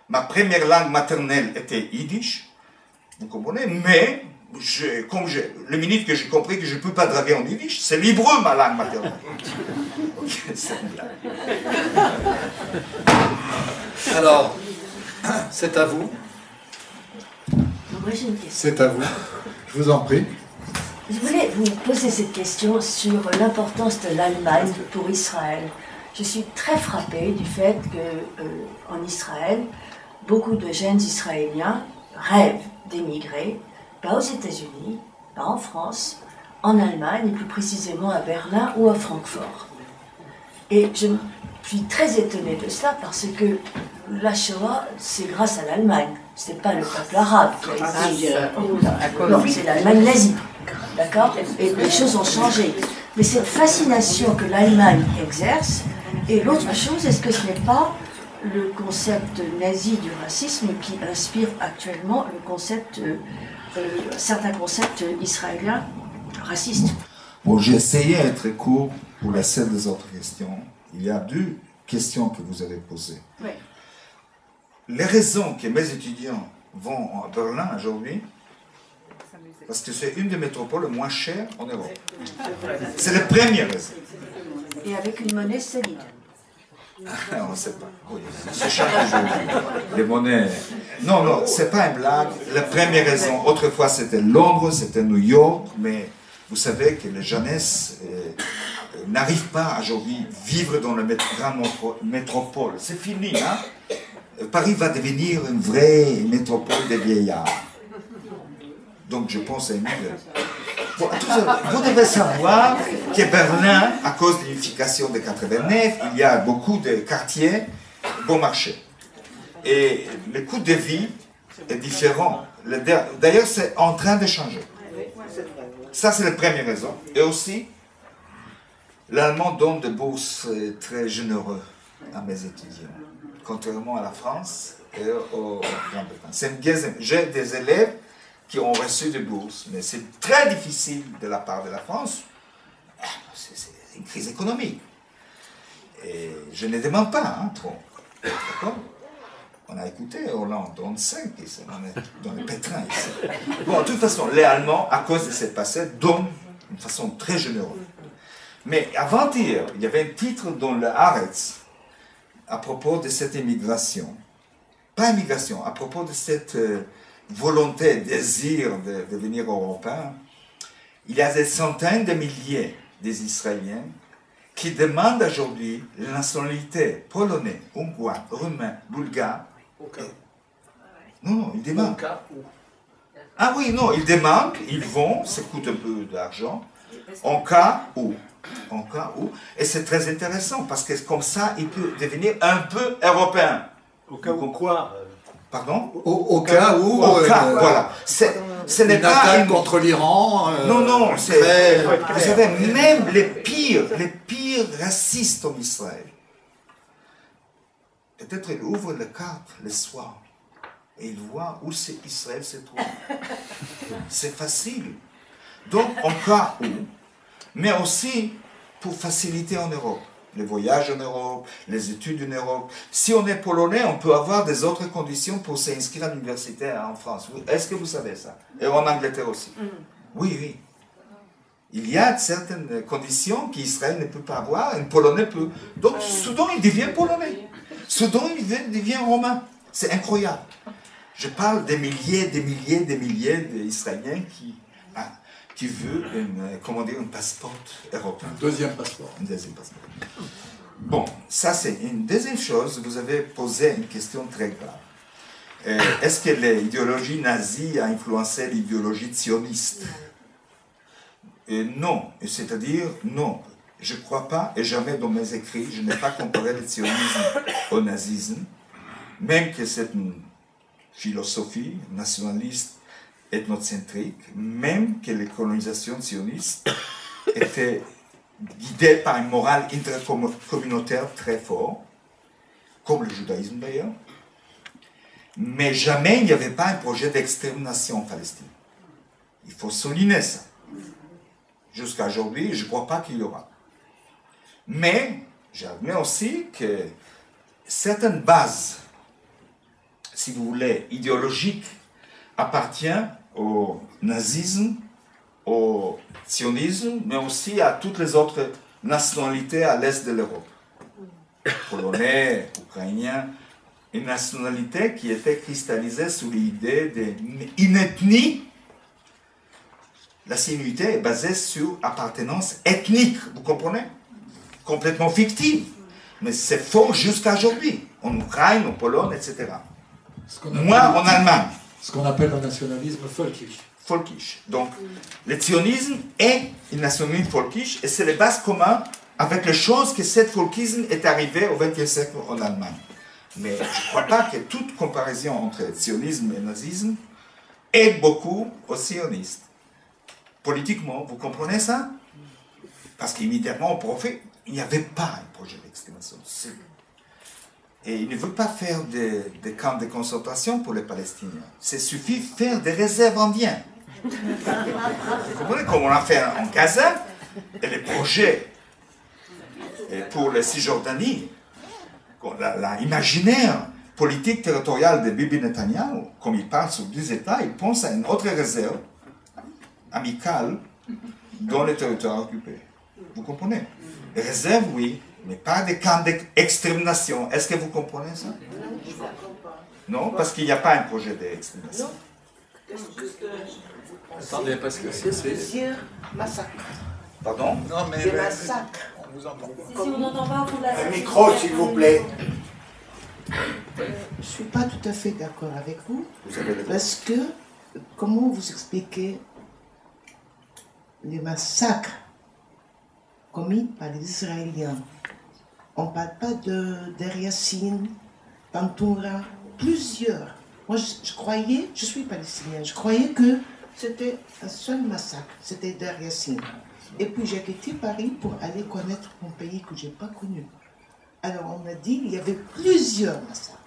S2: Ma première langue maternelle était yiddish. Vous comprenez? Mais, le minute que j'ai compris que je ne peux pas draguer en yiddish, c'est l'hébreu ma langue maternelle. C'est une blague.
S1: Alors, c'est à vous.
S4: Moi j'ai une question.
S1: C'est à vous. Je vous en prie.
S4: Je voulais vous poser cette question sur l'importance de l'Allemagne pour Israël. Je suis très frappée du fait qu'en Israël, beaucoup de jeunes Israéliens rêvent d'émigrer, pas aux États-Unis, pas en France, en Allemagne, et plus précisément à Berlin ou à Francfort. Et je suis très étonnée de cela parce que la Shoah, c'est grâce à l'Allemagne. Ce n'est pas le peuple arabe qui a été... non, c'est l'Allemagne nazie. D'accord? Et les choses ont changé. Mais cette fascination que l'Allemagne exerce, et l'autre chose, est-ce que ce n'est pas le concept nazi du racisme qui inspire actuellement le concept, certains concepts israéliens racistes?
S2: Bon, j'ai essayé d'être court pour la seule des autres questions. Il y a deux questions que vous avez posées.
S4: Oui.
S2: Les raisons que mes étudiants vont à Berlin aujourd'hui, parce que c'est une des métropoles les moins chères en Europe. C'est la première raison.
S4: Et avec une monnaie solide.
S2: On ne sait pas. Oui, c'est cher aujourd'hui. Les monnaies. Non, non, c'est pas une blague. La première raison, autrefois c'était Londres, c'était New York, mais vous savez que les jeunesses n'arrivent pas aujourd'hui à vivre dans la grande métropole. C'est fini, hein? Paris va devenir une vraie métropole des vieillards. Donc je pense à Emile. Bon, vous devez savoir que Berlin, à cause de l'unification de 89, il y a beaucoup de quartiers bon marché. Et le coût de vie est différent. D'ailleurs, c'est en train de changer. Ça, c'est la première raison. Et aussi, l'Allemand donne des bourses très généreuses à mes étudiants, contrairement à la France et au Grande-Bretagne. J'ai des élèves qui ont reçu des bourses, mais c'est très difficile de la part de la France. C'est une crise économique. Et je ne demande pas, hein, trop. D'accord? On a écouté Hollande, on sait qu'on est dans le pétrin ici. Bon, de toute façon, les Allemands, à cause de cette passé, donnent d'une façon très généreuse. Mais avant-hier, il y avait un titre dans le Haaretz à propos de cette immigration. Pas immigration, à propos de cette volonté, désir de devenir européen. Il y a des centaines de milliers d'Israéliens qui demandent aujourd'hui la nationalité polonais, hongrois, roumain, bulgare. Non, ils demandent. Ah oui, non, ils demandent, ils vont, ça coûte un peu d'argent, en cas où. Et c'est très intéressant parce que comme ça, il peut devenir un peu européen.
S5: Au cas où quoi?
S2: Pardon?
S1: Au cas où...
S2: voilà. Ce n'est
S1: une
S2: pas
S1: attaque contre l'Iran...
S2: non, c'est... Vous savez, même les pires racistes en Israël, peut-être ils ouvrent la carte le soir et ils voient où Israël se trouve. C'est facile. Donc, en cas où, mais aussi pour faciliter en Europe. Les voyages en Europe, les études en Europe. Si on est polonais, on peut avoir des autres conditions pour s'inscrire à l'université en France. Est-ce que vous savez ça? Et en Angleterre aussi. Oui. Il y a certaines conditions qu'Israël ne peut pas avoir, un Polonais peut. Donc, soudain, il devient polonais. Soudain, il devient romain. C'est incroyable. Je parle des milliers d'Israéliens qui veulent un passeport européen.
S1: Un deuxième passeport.
S2: Un deuxième passeport. Bon, ça c'est une deuxième chose. Vous avez posé une question très grave. Est-ce que l'idéologie nazie a influencé l'idéologie sioniste? Non. C'est-à-dire, non. Je ne crois pas, et jamais dans mes écrits, je n'ai pas comparé le sionisme au nazisme, même que c'est une philosophie nationaliste ethnocentrique, même que les colonisations sionistes étaient guidées par une morale intercommunautaire très forte, comme le judaïsme d'ailleurs, mais jamais il n'y avait pas un projet d'extermination en Palestine. Il faut souligner ça. Jusqu'à aujourd'hui, je ne crois pas qu'il y aura. Mais j'admets aussi que certaines bases, si vous voulez, idéologiques, appartiennent au nazisme, au sionisme, mais aussi à toutes les autres nationalités à l'est de l'Europe. Polonais, ukrainiens, une nationalité qui était cristallisée sous l'idée d'une ethnie. La sénilité est basée sur appartenance ethnique, vous comprenez? Complètement fictive. Mais c'est faux jusqu'à aujourd'hui, en Ukraine, en Pologne, etc. Moi, en Allemagne.
S1: Ce qu'on appelle le nationalisme folkisch.
S2: Folkisch. Donc, le sionisme est un nationalisme folkisch et c'est les bases communes avec les choses que cet folkisme est arrivé au XXe siècle en Allemagne. Mais je ne crois pas que toute comparaison entre sionisme et nazisme aide beaucoup aux sionistes. Politiquement, vous comprenez ça? Parce qu'immédiatement, au profit, il n'y avait pas un projet d'extermination. Et il ne veut pas faire des camps de concentration pour les Palestiniens. Il suffit de faire des réserves indiennes. Vous comprenez, comme on a fait en Gaza, et les projets pour la Cisjordanie, l'imaginaire politique territorial de Bibi Netanyahu, comme il parle sur 2 États, il pense à une autre réserve amicale dans les territoires occupés. Vous comprenez? Les réserves, oui, mais pas des camps d'extermination. Est-ce que vous comprenez ça? Non, parce qu'il n'y a pas un projet d'extermination.
S1: Attendez, parce que c'est...
S3: Plusieurs massacres.
S2: Pardon?
S1: Non, mais...
S3: Des massacres.
S1: On vous entend pas.
S4: Si on n'entend pas au fond de la
S5: Un
S4: salle.
S5: micro, s'il vous plaît.
S3: Je ne suis pas tout à fait d'accord avec vous,
S2: Vous avez le droit.
S3: parce que
S6: comment vous expliquez les massacres commis par les Israéliens? On ne parle pas de Deir Yassin, Tantoura, plusieurs. Moi, je croyais, je suis palestinien, je croyais que c'était un seul massacre, c'était Deir Yassin. Et puis j'ai quitté Paris pour aller connaître mon pays que je n'ai pas connu. Alors on m'a dit qu'il y avait plusieurs massacres.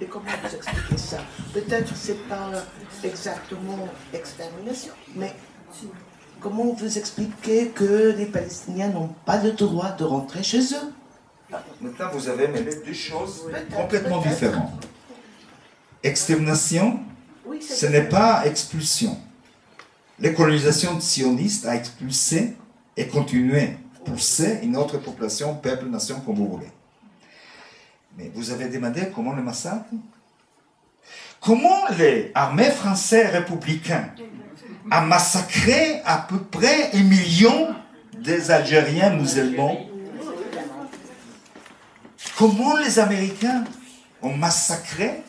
S6: Et comment vous expliquez ça? Peut-être ce n'est pas exactement extermination, mais comment vous expliquez que les Palestiniens n'ont pas le droit de rentrer chez eux?
S2: Maintenant, vous avez mêlé deux choses complètement différentes. Extermination, ce n'est pas expulsion. Les colonisations sionistes a expulsé et continué à pousser une autre population, peuple, nation, comme vous voulez. Mais vous avez demandé comment le massacre? Comment les armées françaises républicaines ont massacré à peu près 1 million des Algériens musulmans? Comment les Américains ont massacré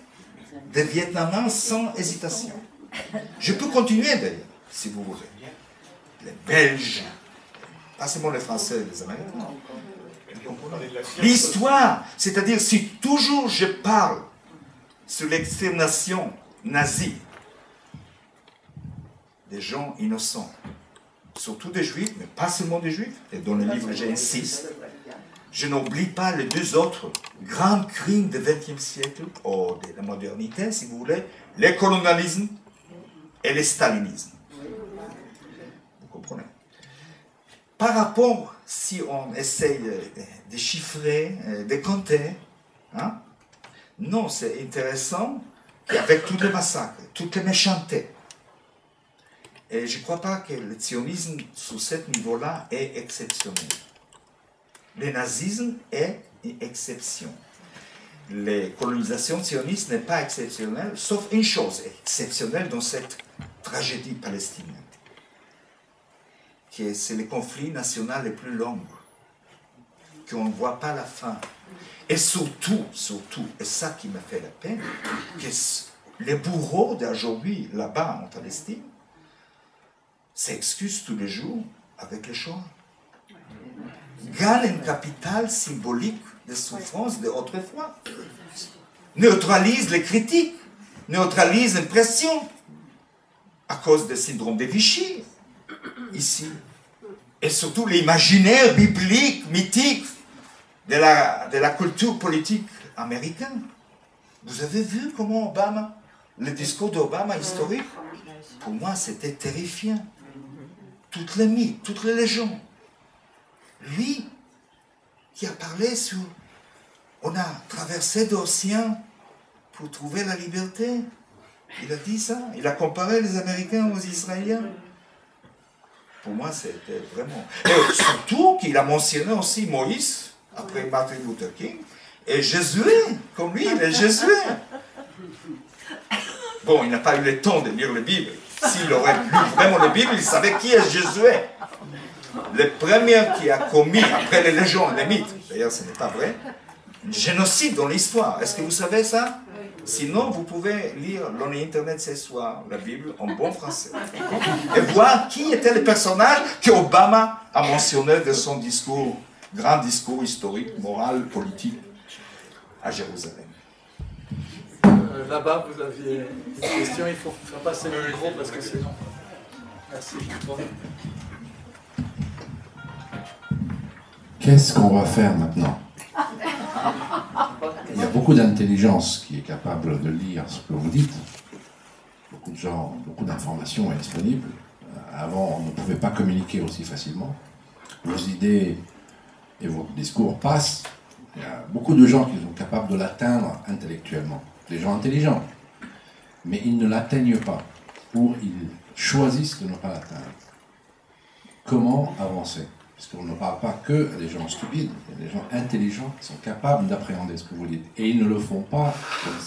S2: des Vietnamiens sans hésitation? Je peux continuer d'ailleurs, si vous voulez. Les Belges, pas seulement les Français et les Américains. L'histoire, c'est-à-dire si toujours je parle sur l'extermination nazie des gens innocents, surtout des Juifs, mais pas seulement des Juifs, et dans le livre j'insiste, je n'oublie pas les deux autres grands crimes du XXe siècle, ou de la modernité, si vous voulez, le colonialisme et le stalinisme. Vous comprenez? Par rapport, si on essaye de chiffrer, de compter, hein, non, c'est intéressant qu'avec tous les massacres, toutes les méchancetés, et je ne crois pas que le sionisme, sur ce niveau-là, est exceptionnel. Le nazisme est une exception. La colonisation sioniste n'est pas exceptionnelle, sauf une chose exceptionnelle dans cette tragédie palestinienne, qui c'est le conflit national le plus long, qu'on ne voit pas la fin. Et surtout, et ça qui m'a fait la peine, que les bourreaux d'aujourd'hui, là-bas en Palestine, s'excusent tous les jours avec les Shoah. Gagnent une capitale symbolique de souffrance d'autrefois. Neutralise les critiques, neutralise l'impression à cause du syndrome de Vichy, ici. Et surtout l'imaginaire biblique, mythique de la culture politique américaine. Vous avez vu comment Obama, le discours d'Obama historique, pour moi c'était terrifiant. Toutes les mythes, toutes les légendes. Lui, qui a parlé sur... On a traversé l'océan pour trouver la liberté. Il a dit ça. Il a comparé les Américains aux Israéliens. Pour moi, c'était vraiment... Et surtout qu'il a mentionné aussi Moïse, après Martin Luther King, et Josué, comme lui, il est Josué. Bon, il n'a pas eu le temps de lire la Bible. S'il aurait lu vraiment la Bible, il savait qui est Josué. Le premier qui a commis, après les légendes, les mythes, d'ailleurs ce n'est pas vrai, un génocide dans l'histoire. Est-ce que vous savez ça? Sinon, vous pouvez lire dans l'internet ce soir la Bible en bon français. Et voir qui était le personnage qu'Obama a mentionné de son discours, grand discours historique, moral, politique, à Jérusalem.
S1: Là-bas, vous aviez une question, il faut faire passer le micro parce que sinon... Merci.
S7: Qu'est-ce qu'on va faire maintenant? Il y a beaucoup d'intelligence qui est capable de lire ce que vous dites. Beaucoup de gens, beaucoup d'informations est disponible. Avant, on ne pouvait pas communiquer aussi facilement. Vos idées et vos discours passent. Il y a beaucoup de gens qui sont capables de l'atteindre intellectuellement. Des gens intelligents. Mais ils ne l'atteignent pas. Ou ils choisissent de ne pas l'atteindre. Comment avancer? Parce qu'on ne parle pas que des gens stupides, il y a des gens intelligents qui sont capables d'appréhender ce que vous dites. Et ils ne le font pas,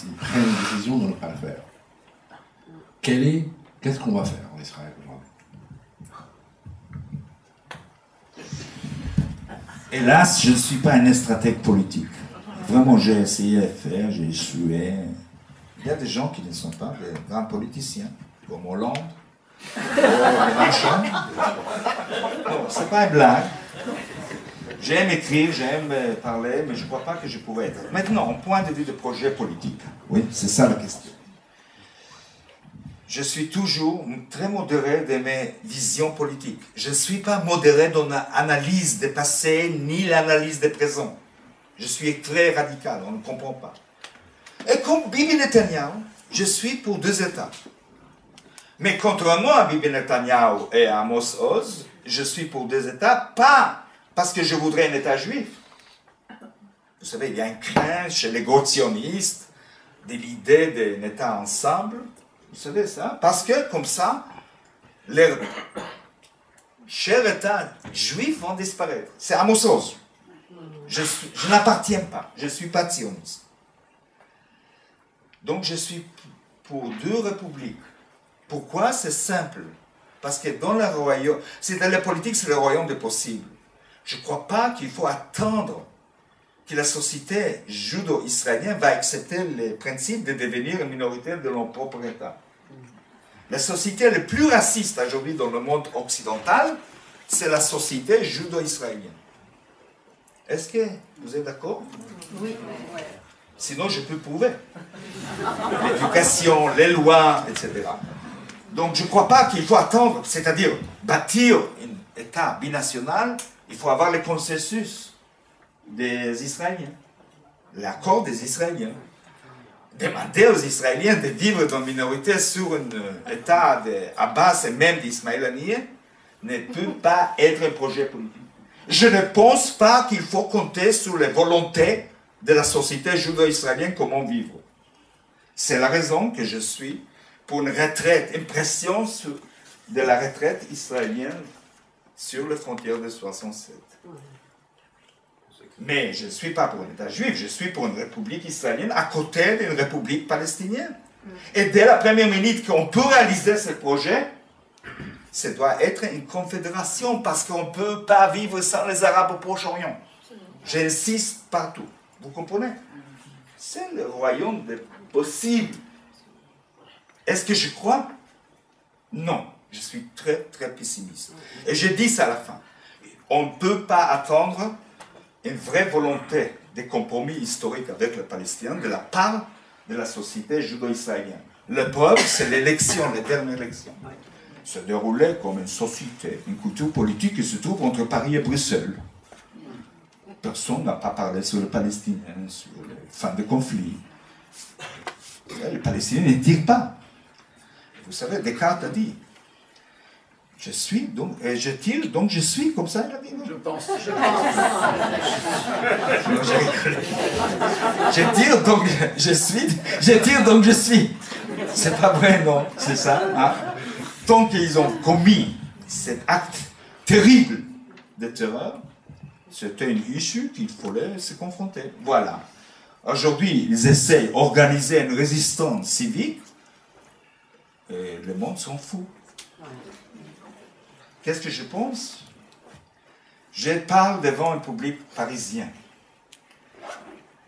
S7: ils prennent une décision de ne pas le faire. Qu'est-ce qu'on va faire en Israël aujourd'hui?
S2: Hélas, je ne suis pas un stratège politique. Vraiment, j'ai essayé de faire, j'ai échoué. Il y a des gens qui ne sont pas des grands politiciens. comme Hollande, Mélenchon. Non, c'est pas une blague. J'aime écrire, j'aime parler, mais je ne crois pas que je pouvais être. Maintenant, au point de vue de projet politique, oui, c'est ça la question. Je suis toujours très modéré de mes visions politiques. Je ne suis pas modéré dans l'analyse des passés ni l'analyse des présents. Je suis très radical, on ne comprend pas. Et comme Bibi Netanyahu, je suis pour 2 États. Mais contrairement à Bibi Netanyahu et à Amos Oz, je suis pour 2 États, pas parce que je voudrais un État juif. Vous savez, il y a une crainte chez les gros sionistes de l'idée d'un État ensemble. Vous savez ça? Parce que, comme ça, les chers États juifs vont disparaître. C'est Amos Oz. Je n'appartiens pas. Je ne suis pas sioniste. Donc, je suis pour 2 républiques. Pourquoi? C'est simple. Parce que dans le royaume, dans la politique, c'est le royaume des possibles. Je ne crois pas qu'il faut attendre que la société judo-israélienne va accepter le principe de devenir une minorité de leur propre État. La société la plus raciste aujourd'hui dans le monde occidental, c'est la société judo-israélienne. Est-ce que vous êtes d'accord?
S4: Oui.
S2: Sinon, je peux prouver. L'éducation, les lois, etc. Donc, je ne crois pas qu'il faut attendre, c'est-à-dire bâtir un État binational, il faut avoir le consensus des Israéliens, l'accord des Israéliens. Demander aux Israéliens de vivre dans une minorité sur un État d'Abbas et même d'Ismaël Haniyeh ne peut pas être un projet politique. Je ne pense pas qu'il faut compter sur les volontés de la société judo-israélienne comment vivre. C'est la raison que je suis pour une retraite, une pression de la retraite israélienne sur les frontières de 67. Mais je ne suis pas pour un État juif, je suis pour une république israélienne à côté d'une république palestinienne. Et dès la première minute qu'on peut réaliser ce projet, ça doit être une confédération parce qu'on ne peut pas vivre sans les Arabes au Proche-Orient. J'insiste partout. Vous comprenez? C'est le royaume des possibles. Est-ce que je crois? Non. Je suis très, très pessimiste. Et je dis ça à la fin. On ne peut pas attendre une vraie volonté de compromis historique avec les Palestiniens de la part de la société judo-israélienne. La preuve, c'est l'élection, les dernières élections. Se déroulait comme une société, une culture politique qui se trouve entre Paris et Bruxelles. Personne n'a pas parlé sur les Palestiniens, sur les fins de conflit. Les Palestiniens ne tirent pas. Vous savez, Descartes a dit, je suis, donc, et je tire, donc je suis, comme ça, il a dit, non? Je pense. Je tire, donc je suis, je tire, donc je suis. C'est pas vrai, non? C'est ça, hein? Tant qu'ils ont commis cet acte terrible de terreur, c'était une issue qu'il fallait se confronter. Voilà. Aujourd'hui, ils essayent d'organiser une résistance civique et le monde s'en fout. Qu'est-ce que je pense? Je parle devant un public parisien.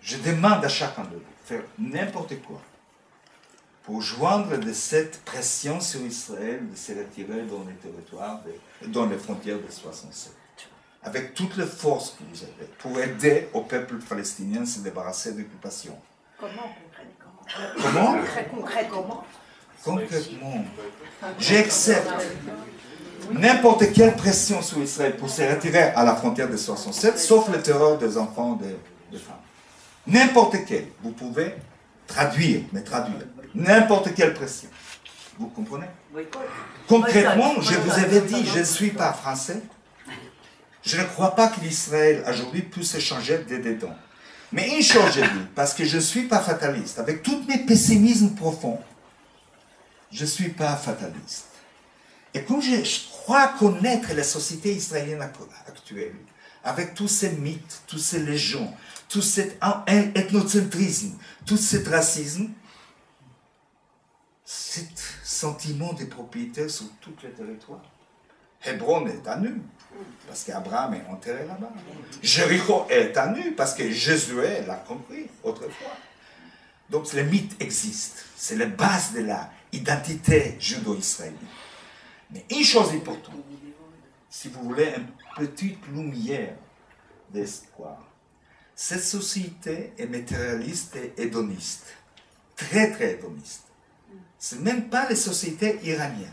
S2: Je demande à chacun d'eux de faire n'importe quoi pour joindre de cette pression sur Israël de se retirer dans les territoires, dans les frontières de 67. Avec toutes les forces que vous avez, pour aider au peuple palestinien à se débarrasser de l'occupation.
S3: Comment
S2: Comment?
S3: Concrètement.
S2: Concrètement, j'accepte n'importe quelle pression sur Israël pour se retirer à la frontière de 67, sauf le terreur des enfants et des femmes. N'importe quelle. Vous pouvez traduire, mais traduire. N'importe quelle pression. Vous comprenez? Concrètement, je vous avais dit, je ne suis pas français. Je ne crois pas que l'Israël aujourd'hui puisse se changer de dedans. Mais une chose, je dis, parce que je ne suis pas fataliste, avec tous mes pessimismes profonds, je ne suis pas fataliste. Et comme je crois connaître la société israélienne actuelle, avec tous ces mythes, tous ces légendes, tout cet ethnocentrisme, tout ce racisme, ce sentiment de propriété sur tous les territoires. Hébron est à nu, parce qu'Abraham est enterré là-bas. Jéricho est à nu, parce que Jésus l'a compris autrefois. Donc le mythe existe. C'est la base de l'identité judo-israélienne. Mais une chose importante, si vous voulez une petite lumière d'espoir, cette société est matérialiste et hédoniste. Très, très hédoniste. Ce n'est même pas les sociétés iraniennes.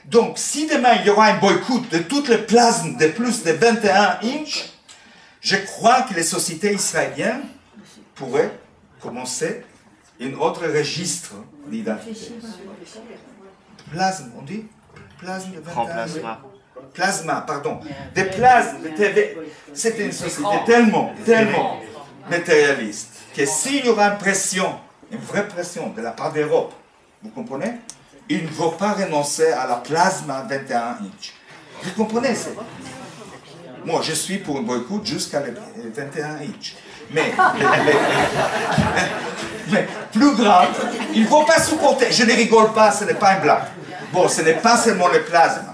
S2: Donc, si demain il y aura un boycott de toutes les plasmes de plus de 21 inches, je crois que les sociétés israéliennes pourraient commencer un autre registre d'identité. Plasme, on dit? Plasme de 21 inches. Plasma, pardon. Des plasmes de TV. C'est une société tellement matérialiste que s'il y aura une pression, une vraie pression de la part d'Europe, vous comprenez? Il ne faut pas renoncer à la plasma 21 inches. Vous comprenez ça? Moi, je suis pour un boycott jusqu'à les 21 inches. Mais plus grave, il ne faut pas supporter. Je ne rigole pas, ce n'est pas une blague. Bon, ce n'est pas seulement le plasma.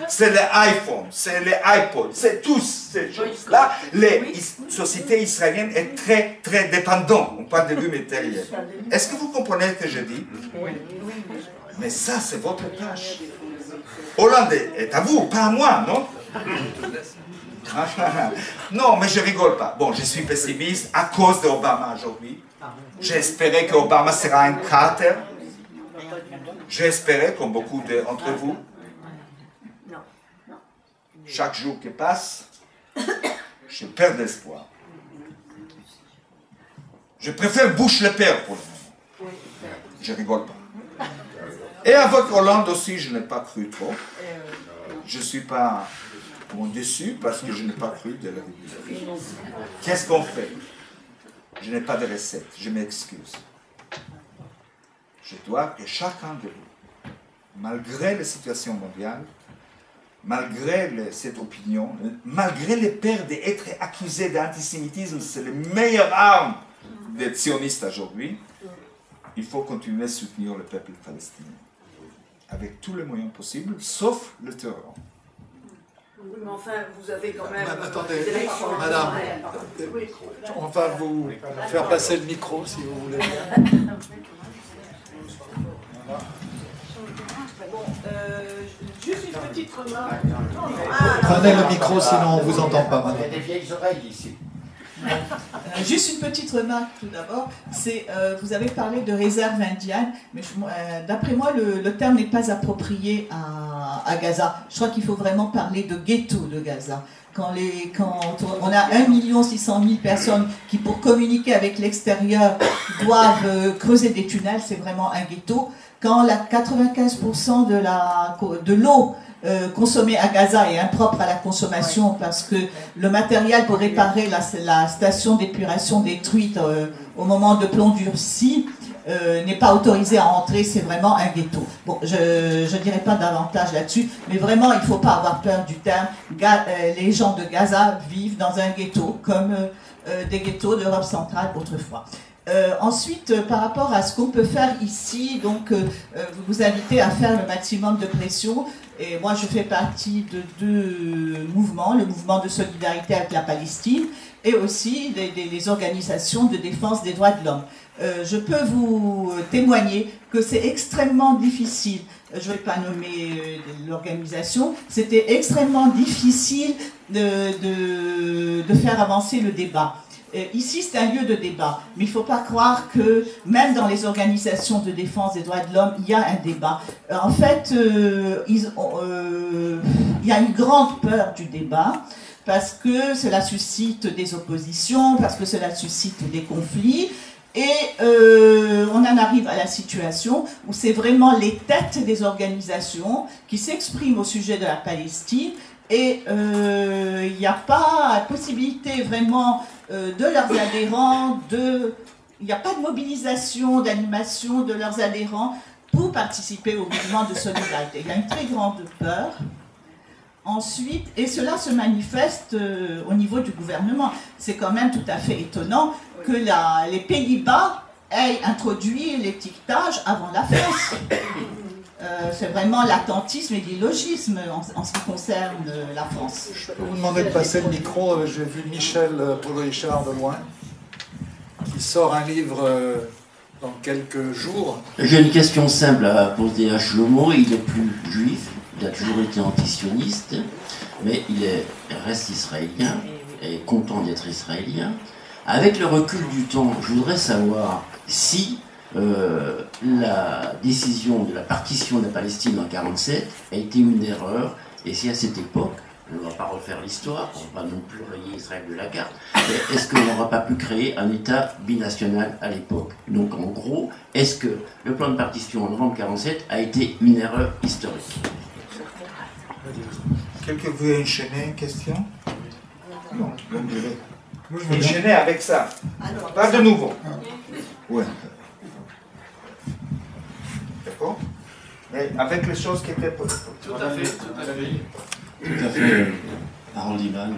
S2: C'est les iPhones, c'est les iPods, c'est tous ces choses-là. Les sociétés israéliennes sont très, très dépendantes au point de vue matériel. Est-ce que vous comprenez ce que je dis? Mais ça, c'est votre tâche. Hollande est à vous, pas à moi, non? Non, mais je rigole pas. Bon, je suis pessimiste à cause d'Obama aujourd'hui. J'espérais qu'Obama sera un Carter. J'espérais, comme beaucoup d'entre vous. Chaque jour qui passe, je perds d'espoir. Je préfère Bush le père pour le moment. Je rigole pas. Et avec Hollande aussi, je n'ai pas cru trop. Je ne suis pas déçu parce que je n'ai pas cru de la République. Qu'est-ce qu'on fait? Je n'ai pas de recette, je m'excuse. Je dois que chacun de vous, malgré la situation mondiale, malgré cette opinion, malgré les peurs d'être accusé d'antisémitisme, c'est la meilleure arme des sionistes aujourd'hui, il faut continuer à soutenir le peuple palestinien. Avec tous les moyens possibles, sauf le terror.
S3: Oui, mais enfin, vous avez quand même...
S1: Attendez, madame, on va vous faire passer le micro si vous voulez.
S8: Bon, juste une petite remarque.
S1: Prenez le micro, sinon on ne vous entend pas, madame.
S5: Il y a des vieilles oreilles ici.
S8: Juste une petite remarque tout d'abord, c'est vous avez parlé de réserve indienne, mais d'après moi le terme n'est pas approprié à Gaza. Je crois qu'il faut vraiment parler de ghetto de Gaza. Quand on a 1 600 000 personnes qui pour communiquer avec l'extérieur doivent creuser des tunnels, c'est vraiment un ghetto. Quand 95% de l'eau consommée à Gaza est impropre à la consommation parce que le matériel pour réparer la station d'épuration détruite au moment de plomb durci n'est pas autorisé à entrer, c'est vraiment un ghetto. Bon, je ne dirai pas davantage là-dessus, mais vraiment il ne faut pas avoir peur du terme. Les gens de Gaza vivent dans un ghetto comme des ghettos d'Europe centrale autrefois. Ensuite, par rapport à ce qu'on peut faire ici, donc vous vous invitez à faire le maximum de pression. Et moi, je fais partie de 2 mouvements, le mouvement de solidarité avec la Palestine et aussi des organisations de défense des droits de l'homme. Je peux vous témoigner que c'est extrêmement difficile, je ne vais pas nommer l'organisation, c'était extrêmement difficile de faire avancer le débat. Ici, c'est un lieu de débat, mais il ne faut pas croire que même dans les organisations de défense des droits de l'homme, il y a un débat. En fait, il y a une grande peur du débat, parce que cela suscite des oppositions, parce que cela suscite des conflits, et on en arrive à la situation où c'est vraiment les têtes des organisations qui s'expriment au sujet de la Palestine, et il n'y a pas la possibilité vraiment de leurs adhérents, il n'y a pas de mobilisation, d'animation de leurs adhérents pour participer au mouvement de solidarité. Il y a une très grande peur. Ensuite, et cela se manifeste au niveau du gouvernement. C'est quand même tout à fait étonnant que les Pays-Bas aient introduit l'étiquetage avant la France. C'est vraiment l'attentisme et l'illogisme en ce qui concerne la France.
S1: Je peux vous demander de passer le micro. J'ai vu Michel Paul Richard de loin, qui sort un livre dans quelques jours.
S9: J'ai une question simple à poser à Shlomo. Il est plus juif, il a toujours été antisioniste, mais reste israélien et content d'être israélien. Avec le recul du temps, je voudrais savoir si la décision de la partition de la Palestine en 1947 a été une erreur, et si à cette époque, on ne va pas refaire l'histoire, on ne va non plus rayer Israël de la carte, mais est-ce qu'on n'aura pas pu créer un État binational à l'époque? Donc en gros, est-ce que le plan de partition en novembre 1947 a été une erreur historique?
S2: Quelqu'un veut enchaîner une question? Non, donc je vais. Moi, je vais enchaîner avec ça. Pas de nouveau. Ouais. D'accord? Mais avec les choses qui étaient possibles.
S10: Tout à fait, tout à fait.
S7: Tout à fait. Harold Iman,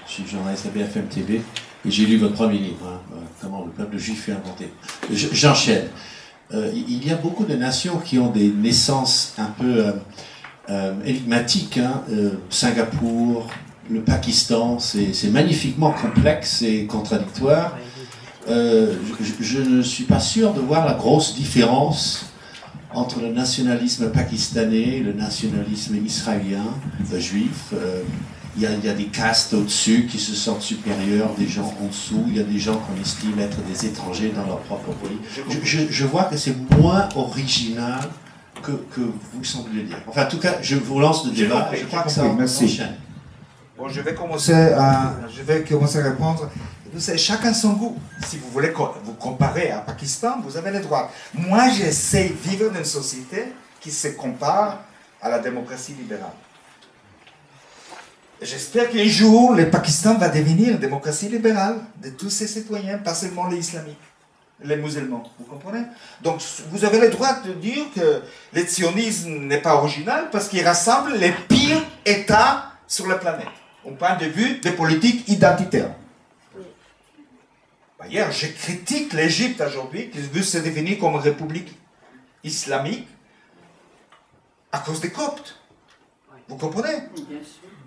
S7: je suis journaliste à BFM TV et j'ai lu votre premier livre, hein, Comment le peuple juif fut inventé. J'enchaîne. Il y a beaucoup de nations qui ont des naissances un peu énigmatiques. Hein, Singapour, le Pakistan, c'est magnifiquement complexe et contradictoire. Je ne suis pas sûr de voir la grosse différence entre le nationalisme pakistanais et le nationalisme israélien, juif. Il y a des castes au-dessus qui se sentent supérieurs, des gens en dessous, il y a des gens qu'on estime être des étrangers dans leur propre pays. Je vois que c'est moins original que vous semblez dire. Enfin, en tout cas, je vous lance le débat, je crois que ça enchaîne.
S2: Bon, je vais commencer à répondre. Vous savez, chacun son goût. Si vous voulez vous comparer à Pakistan, vous avez les droits. Moi, j'essaie de vivre dans une société qui se compare à la démocratie libérale. J'espère qu'un jour, le Pakistan va devenir une démocratie libérale de tous ses citoyens, pas seulement les islamiques, les musulmans. Vous comprenez? Donc, vous avez le droit de dire que le sionisme n'est pas original parce qu'il rassemble les pires États sur la planète, au point de vue des politiques identitaires. D'ailleurs, je critique l'Égypte aujourd'hui, qui veut se définir comme république islamique à cause des Coptes. Vous comprenez?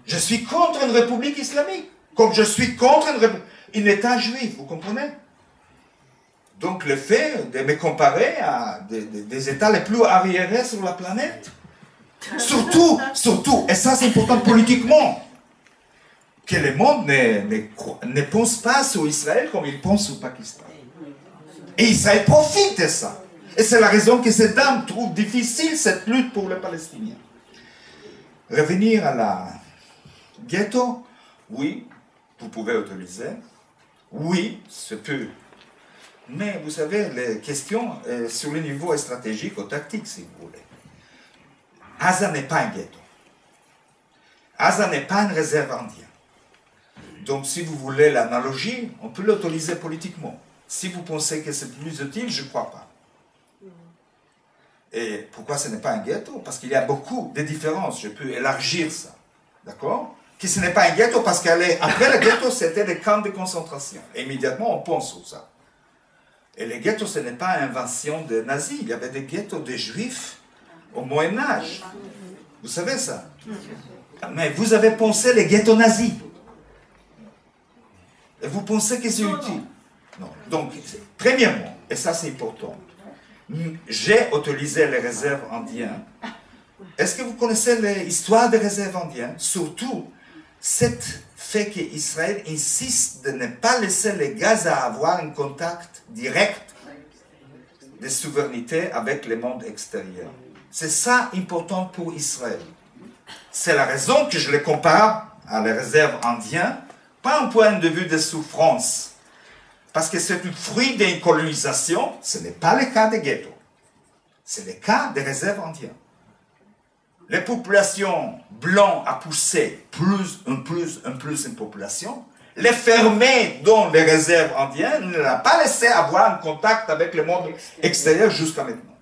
S2: Je suis contre une république islamique, comme je suis contre un État juif. Vous comprenez? Donc le fait de me comparer à des États les plus arriérés sur la planète, surtout, et ça c'est important politiquement, que le monde ne pense pas sur Israël comme il pense au Pakistan. Et Israël profite de ça. Et c'est la raison que ces dames trouvent difficile cette lutte pour les Palestiniens. Revenir à la ghetto, oui, vous pouvez utiliser. Oui, c'est peu. Mais vous savez, les questions sur le niveau stratégique ou tactique, si vous voulez. Gaza n'est pas un ghetto. Gaza n'est pas une réserve indienne. Donc, si vous voulez l'analogie, on peut l'utiliser politiquement. Si vous pensez que c'est plus utile, je ne crois pas. Et pourquoi ce n'est pas un ghetto? Parce qu'il y a beaucoup de différences. Je peux élargir ça. D'accord? Que ce n'est pas un ghetto parce qu'après le ghetto, c'était des camps de concentration. Et immédiatement, on pense sur ça. Et les ghettos, ce n'est pas une invention des nazis. Il y avait des ghettos de juifs au Moyen-Âge. Vous savez ça? Mais vous avez pensé les ghettos nazis. Et vous pensez que c'est utile? Non. Donc, premièrement, et ça c'est important, j'ai utilisé les réserves indiennes. Est-ce que vous connaissez l'histoire des réserves indiennes? Surtout, cette fait qu'Israël insiste de ne pas laisser les Gaza avoir un contact direct de souveraineté avec le monde extérieur. C'est ça important pour Israël. C'est la raison que je les compare à les réserves indiennes, pas un point de vue de souffrance, parce que c'est un fruit d'une colonisation. Ce n'est pas le cas des ghettos, c'est le cas des réserves indiennes. Les populations blanches a poussé une population. Les fermés dans les réserves indiennes ne l'a pas laissé avoir un contact avec le monde extérieur jusqu'à maintenant.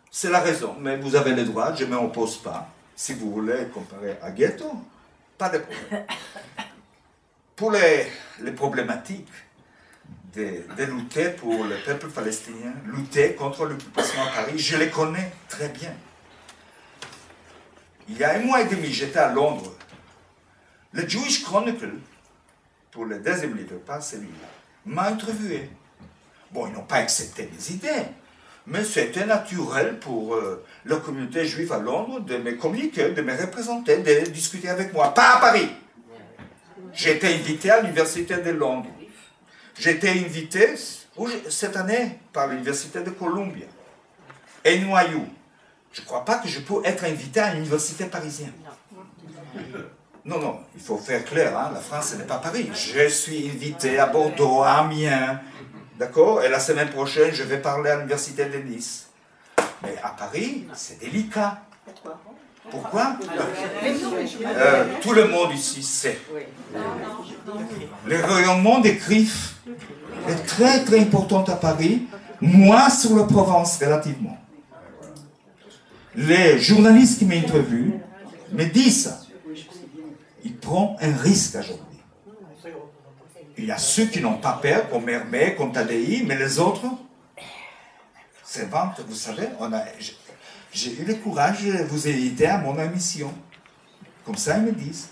S2: C'est la raison, mais vous avez le droit, je ne m'oppose pas. Si vous voulez comparer à ghetto, pas de problème. Pour les problématiques de lutter pour le peuple palestinien, lutter contre l'occupation à Paris, je les connais très bien. Il y a 1 mois et demi, j'étais à Londres. Le Jewish Chronicle, pour le deuxième livre, pas celui-là, m'a interviewé. Bon, ils n'ont pas accepté mes idées, mais c'était naturel pour la communauté juive à Londres de me communiquer, de me représenter, de discuter avec moi. Pas à Paris. J'ai été invité à l'Université de Londres. J'ai été invité cette année par l'Université de Columbia. NYU. Je ne crois pas que je peux être invité à l'université parisienne. Non, non, il faut faire clair, hein, la France, ce n'est pas Paris. Je suis invité à Bordeaux, à Amiens, d'accord? Et la semaine prochaine, je vais parler à l'université de Nice. Mais à Paris, c'est délicat. Pourquoi? Tout le monde ici sait. Le rayonnement des CRIF est très très important à Paris, moins sur la Provence relativement. Les journalistes qui m'interviewent me disent ça. Ils prennent un risque aujourd'hui. Il y a ceux qui n'ont pas peur, comme Hermès, comme Tadei, mais les autres, c'est vente, vous savez, j'ai eu le courage de vous inviter à mon émission. Comme ça, ils me disent.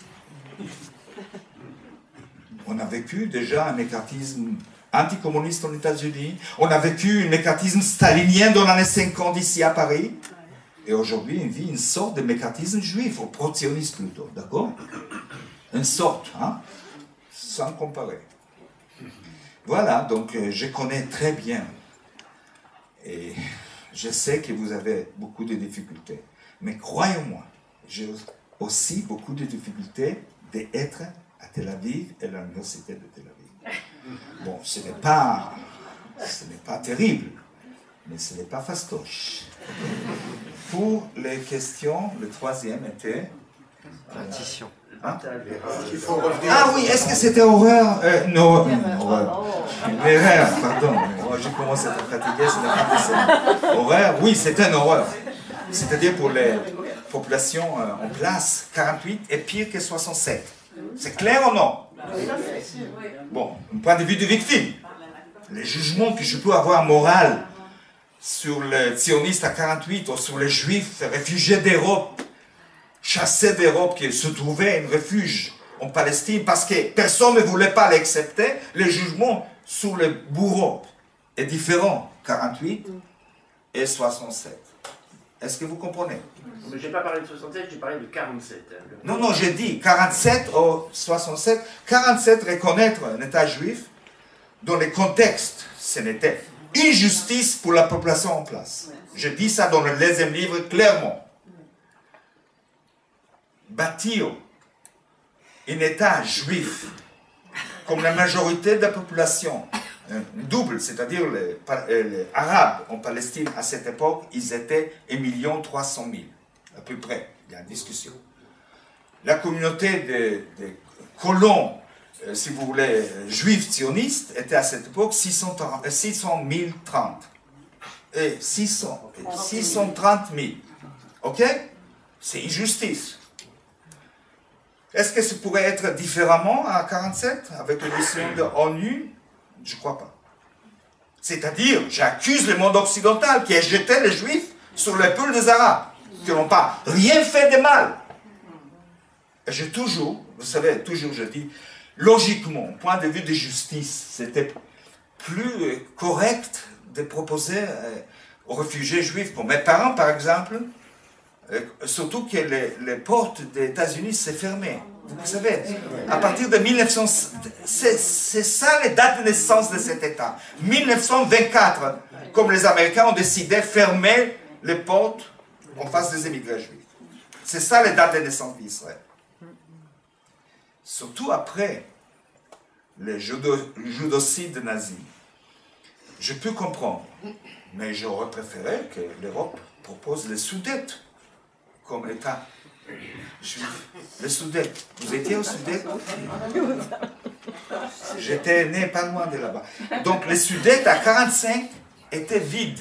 S2: On a vécu déjà un mécanisme anticommuniste aux États-Unis. On a vécu un mécanisme stalinien dans l'année 50 ici à Paris. Et aujourd'hui, on vit une sorte de mécanisme juif, ou pro-sioniste plutôt, d'accord? Une sorte, hein? Sans comparer. Voilà, donc je connais très bien. Et je sais que vous avez beaucoup de difficultés. Mais croyez-moi, j'ai aussi beaucoup de difficultés d'être à Tel Aviv et à l'université de Tel Aviv. Bon, ce n'est pas terrible, mais ce n'est pas fastoche. Pour les questions, le troisième était...
S5: Partition.
S2: Hein?
S5: Il faut revenir.
S2: Ah oui, est-ce que c'était horreur? Non, horreur. L'erreur, pardon. Moi, je commence à être fatigué, ce n'est pas possible. Horreur, oui, c'était une horreur. C'est-à-dire pour les populations en place, 48 est pire que 67. C'est clair ou non? Bon, un point de vue de victime. Les jugements que je peux avoir moral sur les sionistes à 48 ou sur les juifs réfugiés d'Europe, chassés d'Europe qui se trouvaient un refuge en Palestine parce que personne ne voulait pas l'accepter, le jugement sur les bourreaux est différent, 48 et 67. Est-ce que vous comprenez?
S10: Mais je n'ai pas parlé de 67, j'ai parlé de 47.
S2: Non, non, j'ai dit 47 ou 67. 47, reconnaître un État juif, dans le contexte, ce n'était injustice pour la population en place. Je dis ça dans le deuxième livre clairement. Bâtir un État juif comme la majorité de la population, double, c'est-à-dire les Arabes en Palestine à cette époque, ils étaient 1,3 million, à peu près, il y a une discussion. La communauté des colons, si vous voulez, juifs sionistes, était à cette époque 630 et 630 000. Ok? C'est injustice. Est-ce que ça pourrait être différemment à 47 avec les décisions de l'ONU? Je ne crois pas. C'est-à-dire, j'accuse le monde occidental qui a jeté les Juifs sur les peuple des Arabes, qui n'ont pas rien fait de mal. Et j'ai toujours, vous savez, toujours je dis, logiquement, point de vue de justice, c'était plus correct de proposer aux réfugiés juifs, comme mes parents par exemple, surtout que les portes des États-Unis s'est fermées. Vous savez, à partir de 1900, c'est ça les dates de naissance de cet État. 1924, comme les Américains ont décidé de fermer les portes en face des émigrés juifs. C'est ça les dates de naissance d'Israël. Surtout après le génocide nazi. Je peux comprendre, mais j'aurais préféré que l'Europe propose les Sudètes comme État juif. Les Sudètes. Vous étiez aux Sudètes? J'étais né pas loin de là-bas. Donc les Sudètes à 45 étaient vides.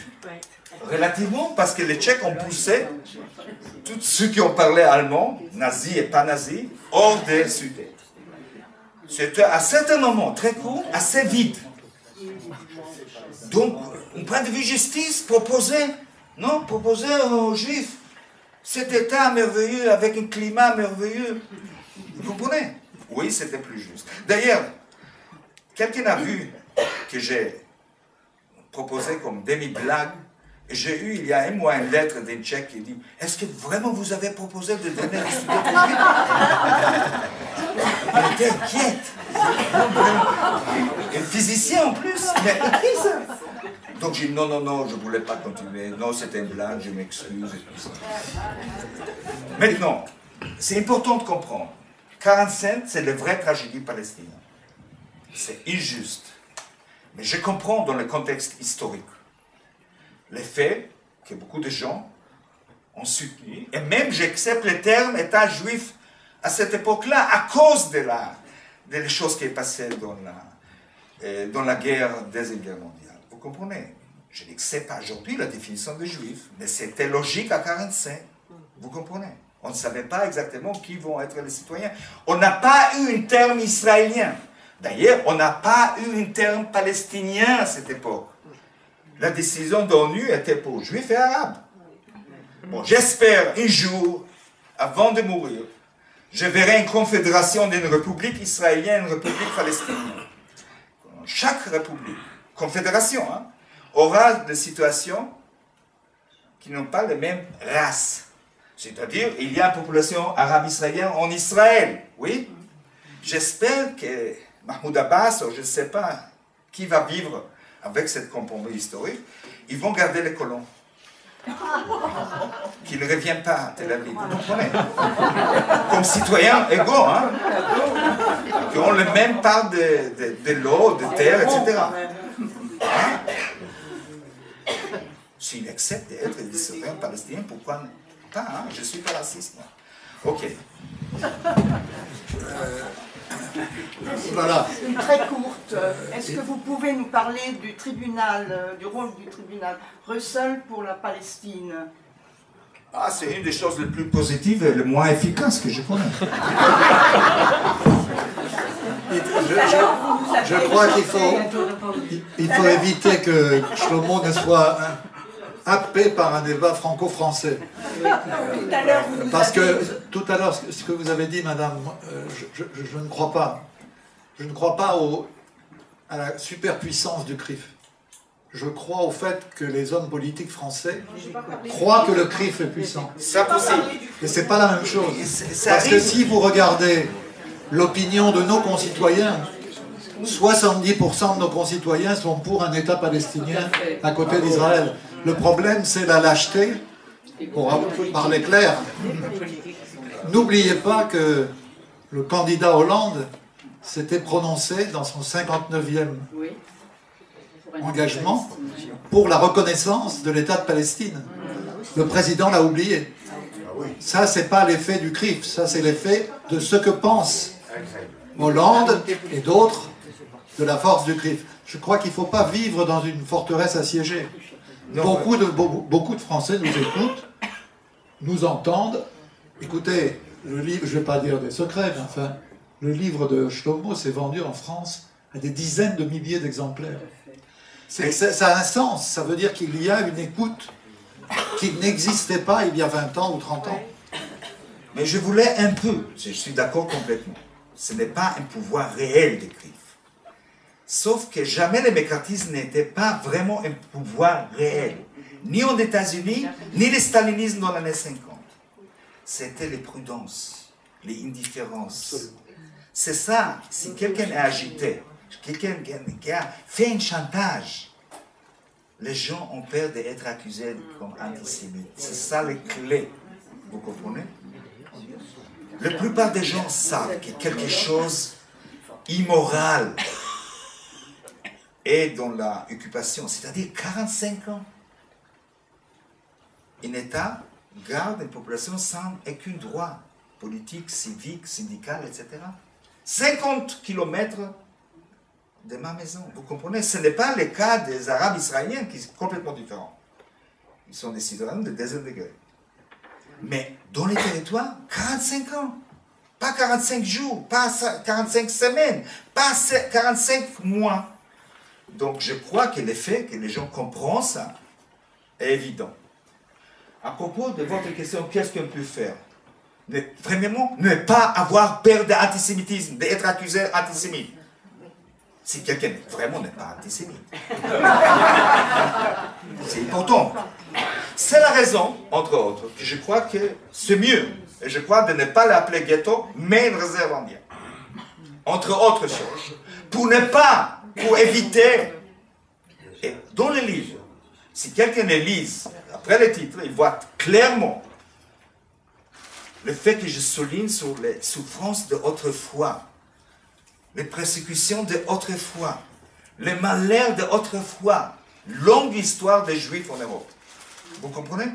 S2: Relativement, parce que les Tchèques ont poussé tous ceux qui ont parlé allemand, nazis et pas nazis, hors des Sudètes. C'était à certains moments, très court, assez vide. Donc, un point de vue justice, proposer aux Juifs cet État merveilleux, avec un climat merveilleux. Vous comprenez? Oui, c'était plus juste. D'ailleurs, quelqu'un a vu que j'ai proposé comme demi-blague. Et j'ai eu, il y a un mois, une lettre d'un Tchèque qui dit « Est-ce que vraiment vous avez proposé de donner un studio de juif ?» Il était inquiète. Un physicien en plus, il a écrit ça. Donc j'ai dit non, non, non, je ne voulais pas continuer. Non, c'était une blague, je m'excuse et tout ça. Maintenant, c'est important de comprendre. 1945, c'est la vraie tragédie palestinienne. C'est injuste. Mais je comprends dans le contexte historique les faits que beaucoup de gens ont soutenu. Et même j'accepte le terme État juif à cette époque-là à cause de les choses qui sont passées dans la guerre, Deuxième Guerre mondiale. Vous comprenez? Je dis que ce n'est pas aujourd'hui la définition de juif, mais c'était logique à 1945. Vous comprenez? On ne savait pas exactement qui vont être les citoyens. On n'a pas eu un terme israélien. D'ailleurs, on n'a pas eu un terme palestinien à cette époque. La décision de l'ONU était pour juifs et arabes. Bon, j'espère un jour, avant de mourir, je verrai une confédération d'une république israélienne et une république palestinienne. Chaque république, confédération, hein, aura des situations qui n'ont pas les mêmes races. C'est-à-dire, il y a une population arabe-israélienne en Israël, oui. J'espère que Mahmoud Abbas, ou je ne sais pas qui va vivre avec cette compromis historique, ils vont garder les colons. Qu'ils ne reviennent pas à Tel Aviv, vous comprenez? Comme citoyens égaux, hein? Qui ont le même part de l'eau, de terre, etc. Hein? S'ils acceptent d'être des citoyens palestiniens, pourquoi pas? Hein? Je ne suis pas raciste. Moi. Ok.
S1: Voilà.
S3: Une très courte. Est-ce que vous pouvez nous parler du tribunal, du rôle du tribunal Russell pour la Palestine?
S2: Ah, c'est une des choses les plus positives et les moins efficaces que je connais.
S1: Je crois qu'il faut éviter que Shlomo ne soit happé par un débat franco-français. Parce que tout à l'heure, ce que vous avez dit, madame, je ne crois pas. Je ne crois pas à la superpuissance du CRIF. Je crois au fait que les hommes politiques français croient que le CRIF est puissant.
S2: C'est possible.
S1: Et c'est pas la même chose. Parce que si vous regardez l'opinion de nos concitoyens, 70% de nos concitoyens sont pour un État palestinien à côté d'Israël. Le problème, c'est la lâcheté, pour parler clair. N'oubliez pas que le candidat Hollande s'était prononcé dans son 59e engagement pour la reconnaissance de l'État de Palestine. Le président l'a oublié. Ça, c'est pas l'effet du CRIF, ça, c'est l'effet de ce que pensent Hollande et d'autres de la force du CRIF. Je crois qu'il ne faut pas vivre dans une forteresse assiégée. Beaucoup de Français nous écoutent, nous entendent. Écoutez, le livre, je ne vais pas dire des secrets, mais enfin, le livre de Shlomo s'est vendu en France à des dizaines de milliers d'exemplaires. Ça a un sens, ça veut dire qu'il y a une écoute qui n'existait pas il y a 20 ans ou 30 ans.
S2: Mais je voulais un peu, je suis d'accord complètement, ce n'est pas un pouvoir réel des CRIF. Sauf que jamais le mécanisme n'était pas vraiment un pouvoir réel, ni aux États-Unis, ni le stalinisme dans l'année 50. C'était les prudences, les indifférences. C'est ça, si quelqu'un est agité, quelqu'un qui a fait un chantage, les gens ont peur d'être accusés comme antisémites. C'est ça les clés, vous comprenez? La plupart des gens savent que quelque chose immoral est dans l'occupation, c'est-à-dire 45 ans. Un État garde une population sans aucun droit politique, civique, syndical, etc. 50 kilomètres de ma maison, vous comprenez? Ce n'est pas le cas des Arabes israéliens qui sont complètement différents. Ils sont des citoyens de deuxième degré. Mais dans les territoires, 45 ans. Pas 45 jours, pas 45 semaines, pas 45 mois. Donc je crois que l'effet que les gens comprennent ça est évident. À propos de votre question, qu'est-ce qu'on peut faire? Premièrement, ne pas avoir peur de l'antisémitisme, d'être accusé d'antisémite. Si quelqu'un vraiment n'est pas antisémite. C'est important. C'est la raison, entre autres, que je crois que c'est mieux, et je crois de ne pas l'appeler ghetto, mais une réserve indienne. Entre autres choses, pour éviter, et dans le livre, si quelqu'un le lise, après le titre, il voit clairement le fait que je souligne sur les souffrances d'autrefois, les persécutions d'autrefois, les malheurs d'autrefois, longue histoire des Juifs en Europe. Vous comprenez?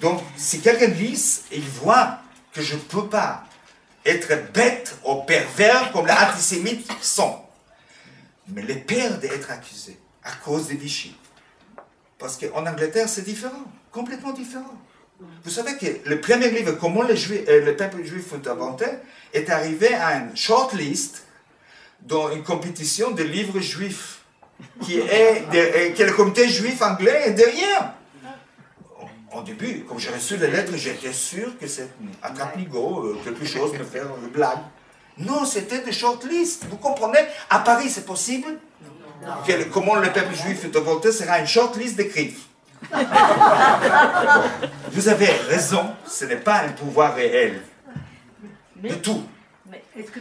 S2: Donc, si quelqu'un lit, il voit que je ne peux pas être bête ou pervers comme les antisémites sont. Mais les peurs d'être accusés à cause des Vichy. Parce qu'en Angleterre, c'est différent, complètement différent. Vous savez que le premier livre, comment le peuple juif fut inventé, est arrivé à une shortlist dans une compétition de livres juifs, que le comité juif anglais est derrière. Au début, quand j'ai reçu les lettres, j'étais sûr que c'est un attrape-nigo, quelque chose, me faire une blague. Non, c'était des shortlists. Vous comprenez? À Paris, c'est possible que comment le peuple juif est inventé sera une shortlist d'écrits. Vous avez raison, ce n'est pas un pouvoir réel. De tout.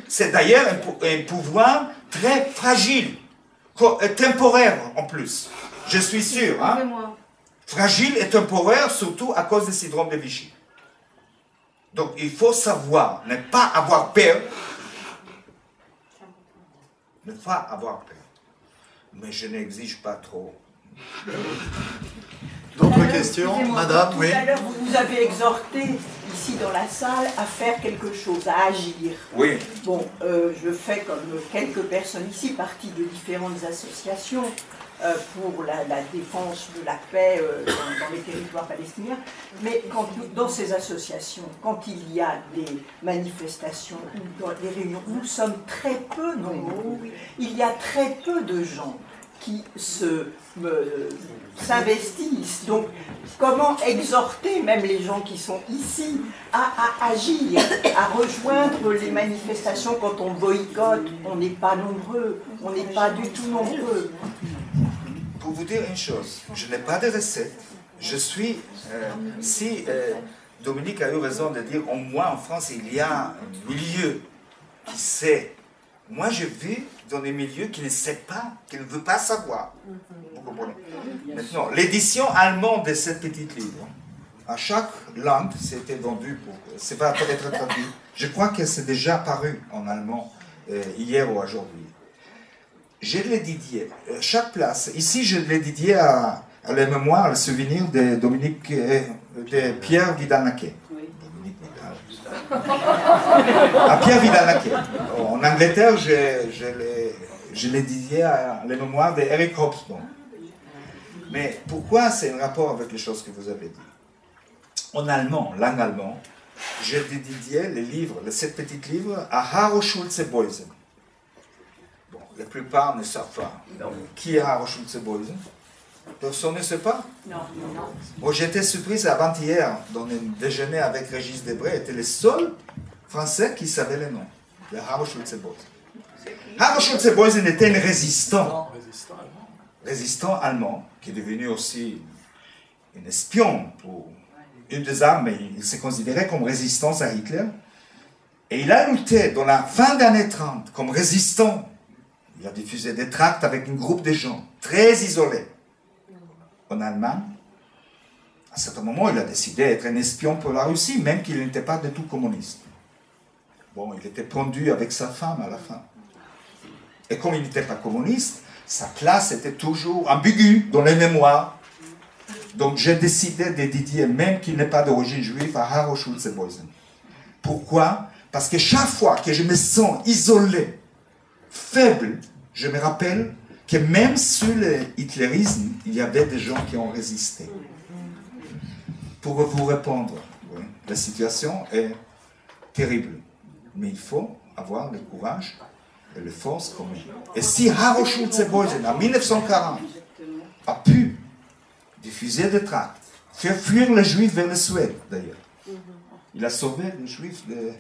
S2: C'est d'ailleurs un pouvoir très fragile, temporaire en plus. Je suis sûr. Hein? Fragile et temporaire, surtout à cause du syndrome de Vichy. Donc il faut savoir, ne pas avoir peur. Ne pas avoir peur. Mais je n'exige pas trop.
S11: D'autres questions? Madame, oui.
S3: Tout à l'heure, vous nous avez exhorté, ici dans la salle, à faire quelque chose, à agir.
S2: Oui.
S3: Bon, je fais comme quelques personnes ici, partie de différentes associations pour la défense de la paix dans les territoires palestiniens. Mais dans ces associations, quand il y a des manifestations ou dans des réunions, nous sommes très peu nombreux. Il y a très peu de gens qui s'investissent. Donc, comment exhorter même les gens qui sont ici à agir, à rejoindre les manifestations quand on boycotte? On n'est pas nombreux, on n'est pas du tout nombreux.
S2: Pour vous dire une chose, je n'ai pas de recette. Je suis... Dominique a eu raison de dire, au moins en France, il y a un milieu qui sait. Moi, je vis dans des milieux qui ne savent pas, qui ne veulent pas savoir. Vous comprenez? Maintenant, l'édition allemande de cette petite livre, à chaque langue, c'était vendu pour... Ça va être traduit. Je crois que c'est déjà paru en allemand hier ou aujourd'hui. Je l'ai dédié, chaque place. Ici, je l'ai dédié à la mémoire, le souvenir de Dominique, de Pierre Vidal-Naquet. À Pierre Vidal-Naquet. En Angleterre, je l'ai dédié à la mémoire d'Eric Hobsbawm. Mais pourquoi c'est un rapport avec les choses que vous avez dit? En allemand, langue allemande, j'ai dédié les livres, les 7 petits livres, à Haro Schulze-Boysen. Bon, la plupart ne savent pas. Qui est Haro Schulze-Boysen? Personne ne sait pas?
S3: Non, non.
S2: Bon, j'étais surprise avant-hier, dans un déjeuner avec Régis Debray, était le seul Français qui savait le nom de Haro Schulze-Boysen. Haro Schulze-Boysen était un résistant allemand, qui est devenu aussi un espion pour une des armes, mais il se considérait comme résistant à Hitler. Et il a lutté dans la fin des années 30 comme résistant. Il a diffusé des tracts avec un groupe de gens très isolés en Allemagne. À un certain moment, il a décidé d'être un espion pour la Russie, même qu'il n'était pas du tout communiste. Bon, il était pendu avec sa femme à la fin. Et comme il n'était pas communiste, sa place était toujours ambiguë dans les mémoires. Donc j'ai décidé de dédier, même qu'il n'est pas d'origine juive, à Haro Schulze-Boysen. Pourquoi? Parce que chaque fois que je me sens isolé, faible, je me rappelle que même sous le hitlérisme, il y avait des gens qui ont résisté. Pour vous répondre, oui, la situation est terrible. Mais il faut avoir le courage et la force commune. Et si Haro Schulze-Boysen, en 1940, a pu diffuser des tracts, faire fuir les Juifs vers la Suède, d'ailleurs. Il a sauvé les Juifs de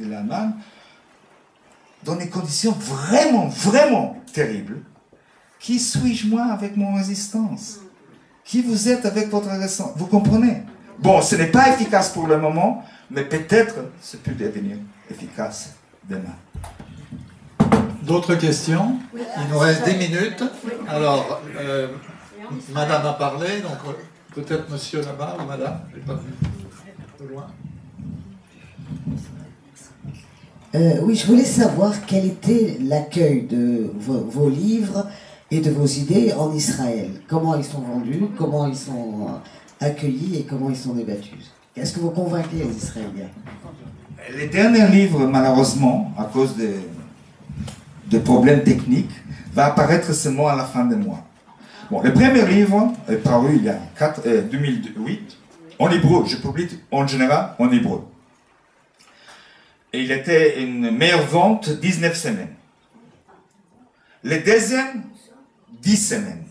S2: l'Allemagne. dans des conditions vraiment, vraiment terribles. Qui suis-je moi avec mon résistance? Qui vous êtes avec votre résistance? Vous comprenez? Bon, ce n'est pas efficace pour le moment, mais peut-être ça peut devenir efficace demain.
S1: D'autres questions? Il nous reste 10 minutes. Alors, madame a parlé, donc peut-être monsieur là-bas ou madame, je n'ai pas vu de loin.
S12: Oui, je voulais savoir quel était l'accueil de vos livres et de vos idées en Israël. Comment ils sont vendus, comment ils sont accueillis et comment ils sont débattus. Est-ce que vous convainquez les Israéliens?
S2: Les derniers livres, malheureusement, à cause de problèmes techniques, va apparaître seulement à la fin du mois. Bon, le premier livre est paru il y a 2008, en hébreu. Je publie en général en hébreu. Et il était une meilleure vente 19 semaines. Le deuxième, 10 semaines.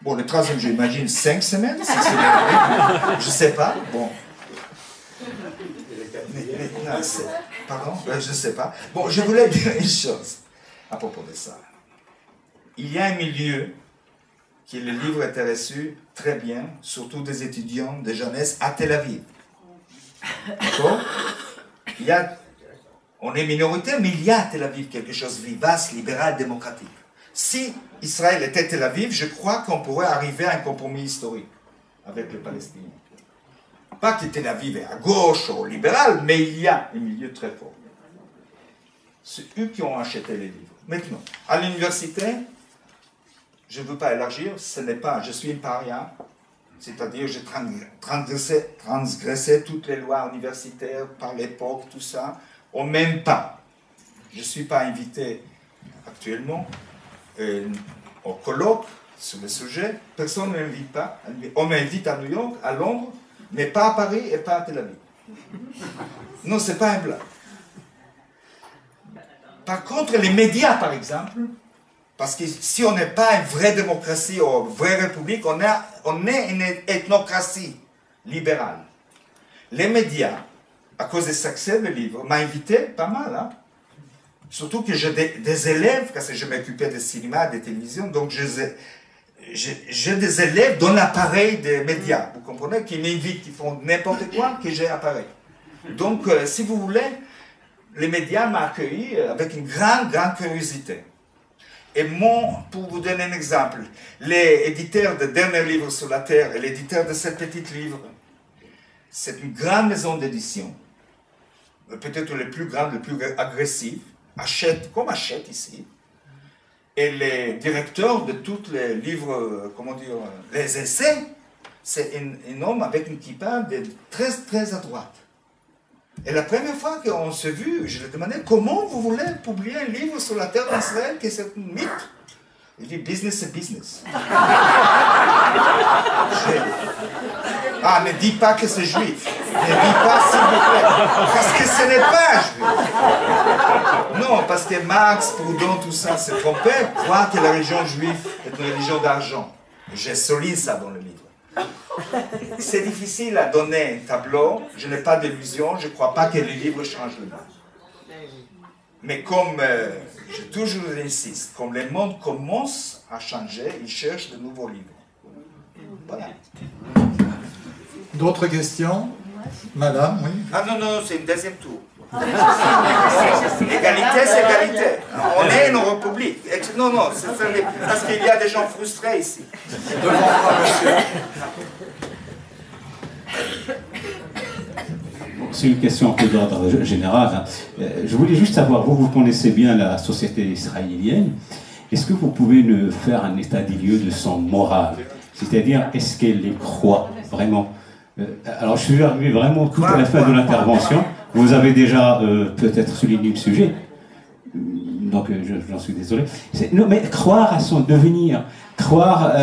S2: Bon, le troisième, j'imagine 5 semaines. Je ne sais pas. Bon. Pardon, je ne sais pas. Bon, je voulais dire une chose à propos de ça. Il y a un milieu qui le livre était reçu très bien, surtout des étudiants de jeunesse à Tel Aviv. D'accord? On est minoritaire, mais il y a à Tel Aviv quelque chose de vivace, libéral, démocratique. Si Israël était Tel Aviv, je crois qu'on pourrait arriver à un compromis historique avec les Palestiniens. Pas que Tel Aviv est à gauche ou libéral, mais il y a un milieu très fort. C'est eux qui ont acheté les livres. Maintenant, à l'université, je ne veux pas élargir, ce n'est pas, je suis un paria, c'est-à-dire j'ai transgressé toutes les lois universitaires par l'époque, tout ça. On ne m'aime pas. Je ne suis pas invité actuellement au colloque sur le sujet. Personne ne m'invite pas. On m'invite à New York, à Londres, mais pas à Paris et pas à Tel Aviv. Non, ce n'est pas un blague. Par contre, les médias, par exemple, parce que si on n'est pas une vraie démocratie ou une vraie république, on est une ethnocratie libérale. Les médias, à cause des succès du livre, m'ont invité pas mal. Hein? Surtout que j'ai des élèves, parce que je m'occupais de cinéma, de télévision, donc j'ai des élèves dans l'appareil des médias, vous comprenez, qui m'invitent, qui font n'importe quoi, que j'ai appareil. Donc, si vous voulez, les médias m'ont accueilli avec une grande, grande curiosité. Et pour vous donner un exemple, les éditeurs de Dernier Livre sur la Terre et l'éditeur de ce petit livre, c'est une grande maison d'édition, peut-être le plus grande, le plus agressif, comme achète ici. Et les directeurs de tous les livres, comment dire, les essais, c'est un homme avec une kippa très, très à droite. Et la première fois qu'on s'est vu, je lui ai demandé comment vous voulez publier un livre sur la terre d'Israël, que c'est une mythe. Il dit business c'est business. Ah, ne dis pas que c'est juif. Ne dis pas s'il vous plaît. Parce que ce n'est pas juif. Non, parce que Marx, Proudhon, tout ça, s'est trompé, croire que la religion juive est une religion d'argent. J'ai souligné ça dans le livre. C'est difficile à donner un tableau, je n'ai pas d'illusion, je ne crois pas que les livres changent le monde. Mais comme je toujours insiste, comme le monde commence à changer, ils cherchent de nouveaux livres. Voilà.
S1: D'autres questions? Madame, oui.
S2: Ah non, non, c'est une deuxième tour. Égalité, c'est égalité. On est une république. Non, non, parce qu'il y a des gens frustrés ici.
S13: C'est une question un peu d'ordre général. Hein. Je voulais juste savoir, vous connaissez bien la société israélienne. Est-ce que vous pouvez nous faire un état des lieux de son moral? C'est-à-dire, est-ce qu'elle les croit vraiment? Alors, je suis arrivé vraiment tout à la fin de l'intervention. Vous avez déjà peut-être souligné le sujet. Donc, j'en suis désolé. Non, mais croire à son devenir. Croire...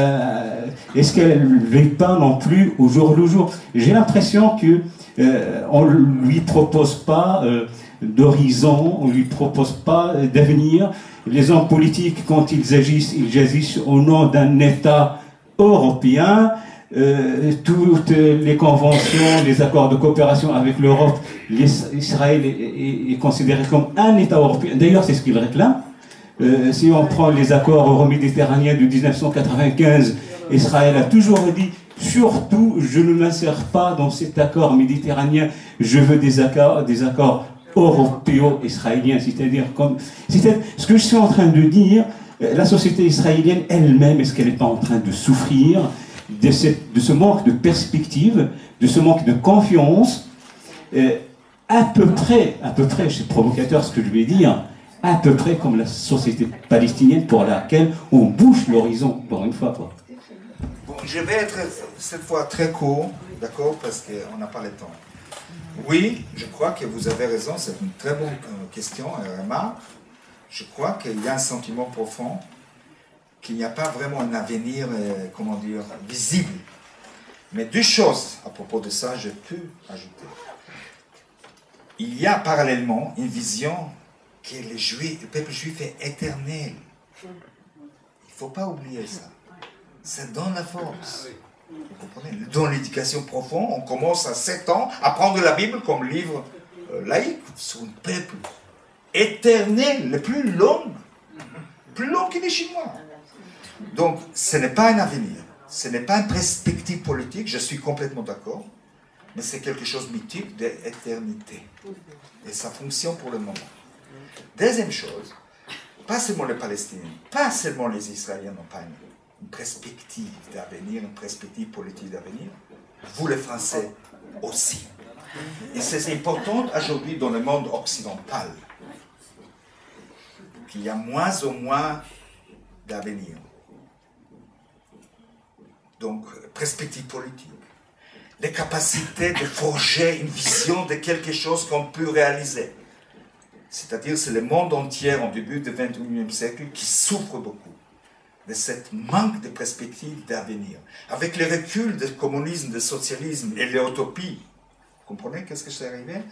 S13: est-ce qu'elle ne vit pas non plus au jour le jour? J'ai l'impression que on ne lui propose pas d'horizon, on ne lui propose pas d'avenir. Les hommes politiques, quand ils agissent au nom d'un État européen. toutes les conventions, les accords de coopération avec l'Europe, Israël est considéré comme un État européen. D'ailleurs, c'est ce qu'il réclame. Si on prend les accords euro-méditerranéens de 1995, Israël a toujours dit « Surtout, je ne m'insère pas dans cet accord méditerranéen, je veux des accords européo-israéliens. » C'est-à-dire, ce que je suis en train de dire, la société israélienne elle-même, est-ce qu'elle n'est pas en train de souffrir de ce manque de perspective, de ce manque de confiance, à peu près, c'est provocateur ce que je vais dire, à peu près comme la société palestinienne pour laquelle on bouche l'horizon, pour une fois. Quoi.
S2: Bon, je vais être cette fois très court, d'accord, parce qu'on n'a pas le temps. Oui, je crois que vous avez raison, c'est une très bonne question et remarque. Je crois qu'il y a un sentiment profond qu'il n'y a pas vraiment un avenir, comment dire, visible. Mais deux choses à propos de ça, je peux ajouter. Il y a parallèlement une vision que le peuple juif est éternel. Il ne faut pas oublier ça. Ça donne la force. Vous comprenez? Dans l'éducation profonde, on commence à 7 ans à prendre la Bible comme livre laïque sur un peuple éternel, le plus long que les Chinois. Donc, ce n'est pas un avenir, ce n'est pas une perspective politique, je suis complètement d'accord, mais c'est quelque chose de mythique, d'éternité. Et ça fonctionne pour le moment. Deuxième chose, pas seulement les Palestiniens, pas seulement les Israéliens n'ont pas une perspective d'avenir, une perspective politique d'avenir, vous les Français aussi. Et c'est important aujourd'hui dans le monde occidental qu'il y a moins en moins d'avenir. Donc, perspective politique, les capacités de forger une vision de quelque chose qu'on peut réaliser. C'est-à-dire, c'est le monde entier, en début du XXIe siècle, qui souffre beaucoup de cette manque de perspective d'avenir. Avec le recul du communisme, du socialisme et l'utopie, vous comprenez qu'est-ce que c'est arrivé?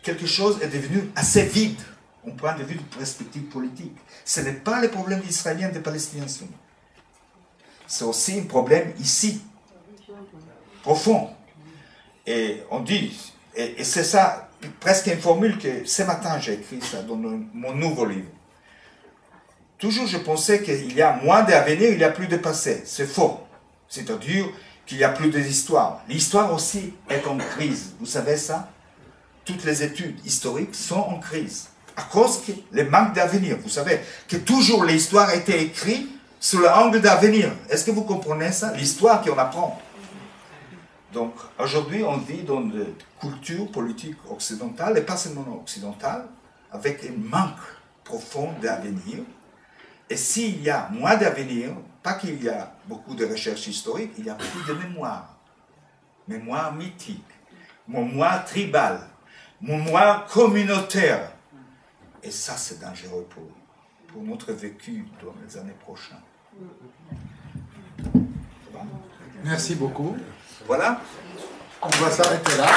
S2: Quelque chose est devenu assez vide, au point de vue de perspective politique. Ce n'est pas le problème israélien et des Palestiniens. C'est aussi un problème ici, profond. Et on dit, et c'est ça, presque une formule que ce matin j'ai écrit ça dans mon nouveau livre. Toujours je pensais qu'il y a moins d'avenir, il y a plus de passé. C'est faux. C'est-à-dire qu'il y a plus d'histoire. L'histoire aussi est en crise. Vous savez ça? Toutes les études historiques sont en crise. À cause que le manque d'avenir. Vous savez que toujours l'histoire a été écrite sous l'angle d'avenir. Est-ce que vous comprenez ça? L'histoire qu'on apprend. Donc, aujourd'hui, on vit dans une culture politique occidentale, et pas seulement occidentale, avec un manque profond d'avenir. Et s'il y a moins d'avenir, pas qu'il y a beaucoup de recherches historiques, il y a plus de mémoire. Mémoire mythique, mémoire tribale, mémoire communautaire. Et ça, c'est dangereux pour notre vécu dans les années prochaines.
S1: Merci beaucoup.
S2: Voilà.
S1: On va s'arrêter là.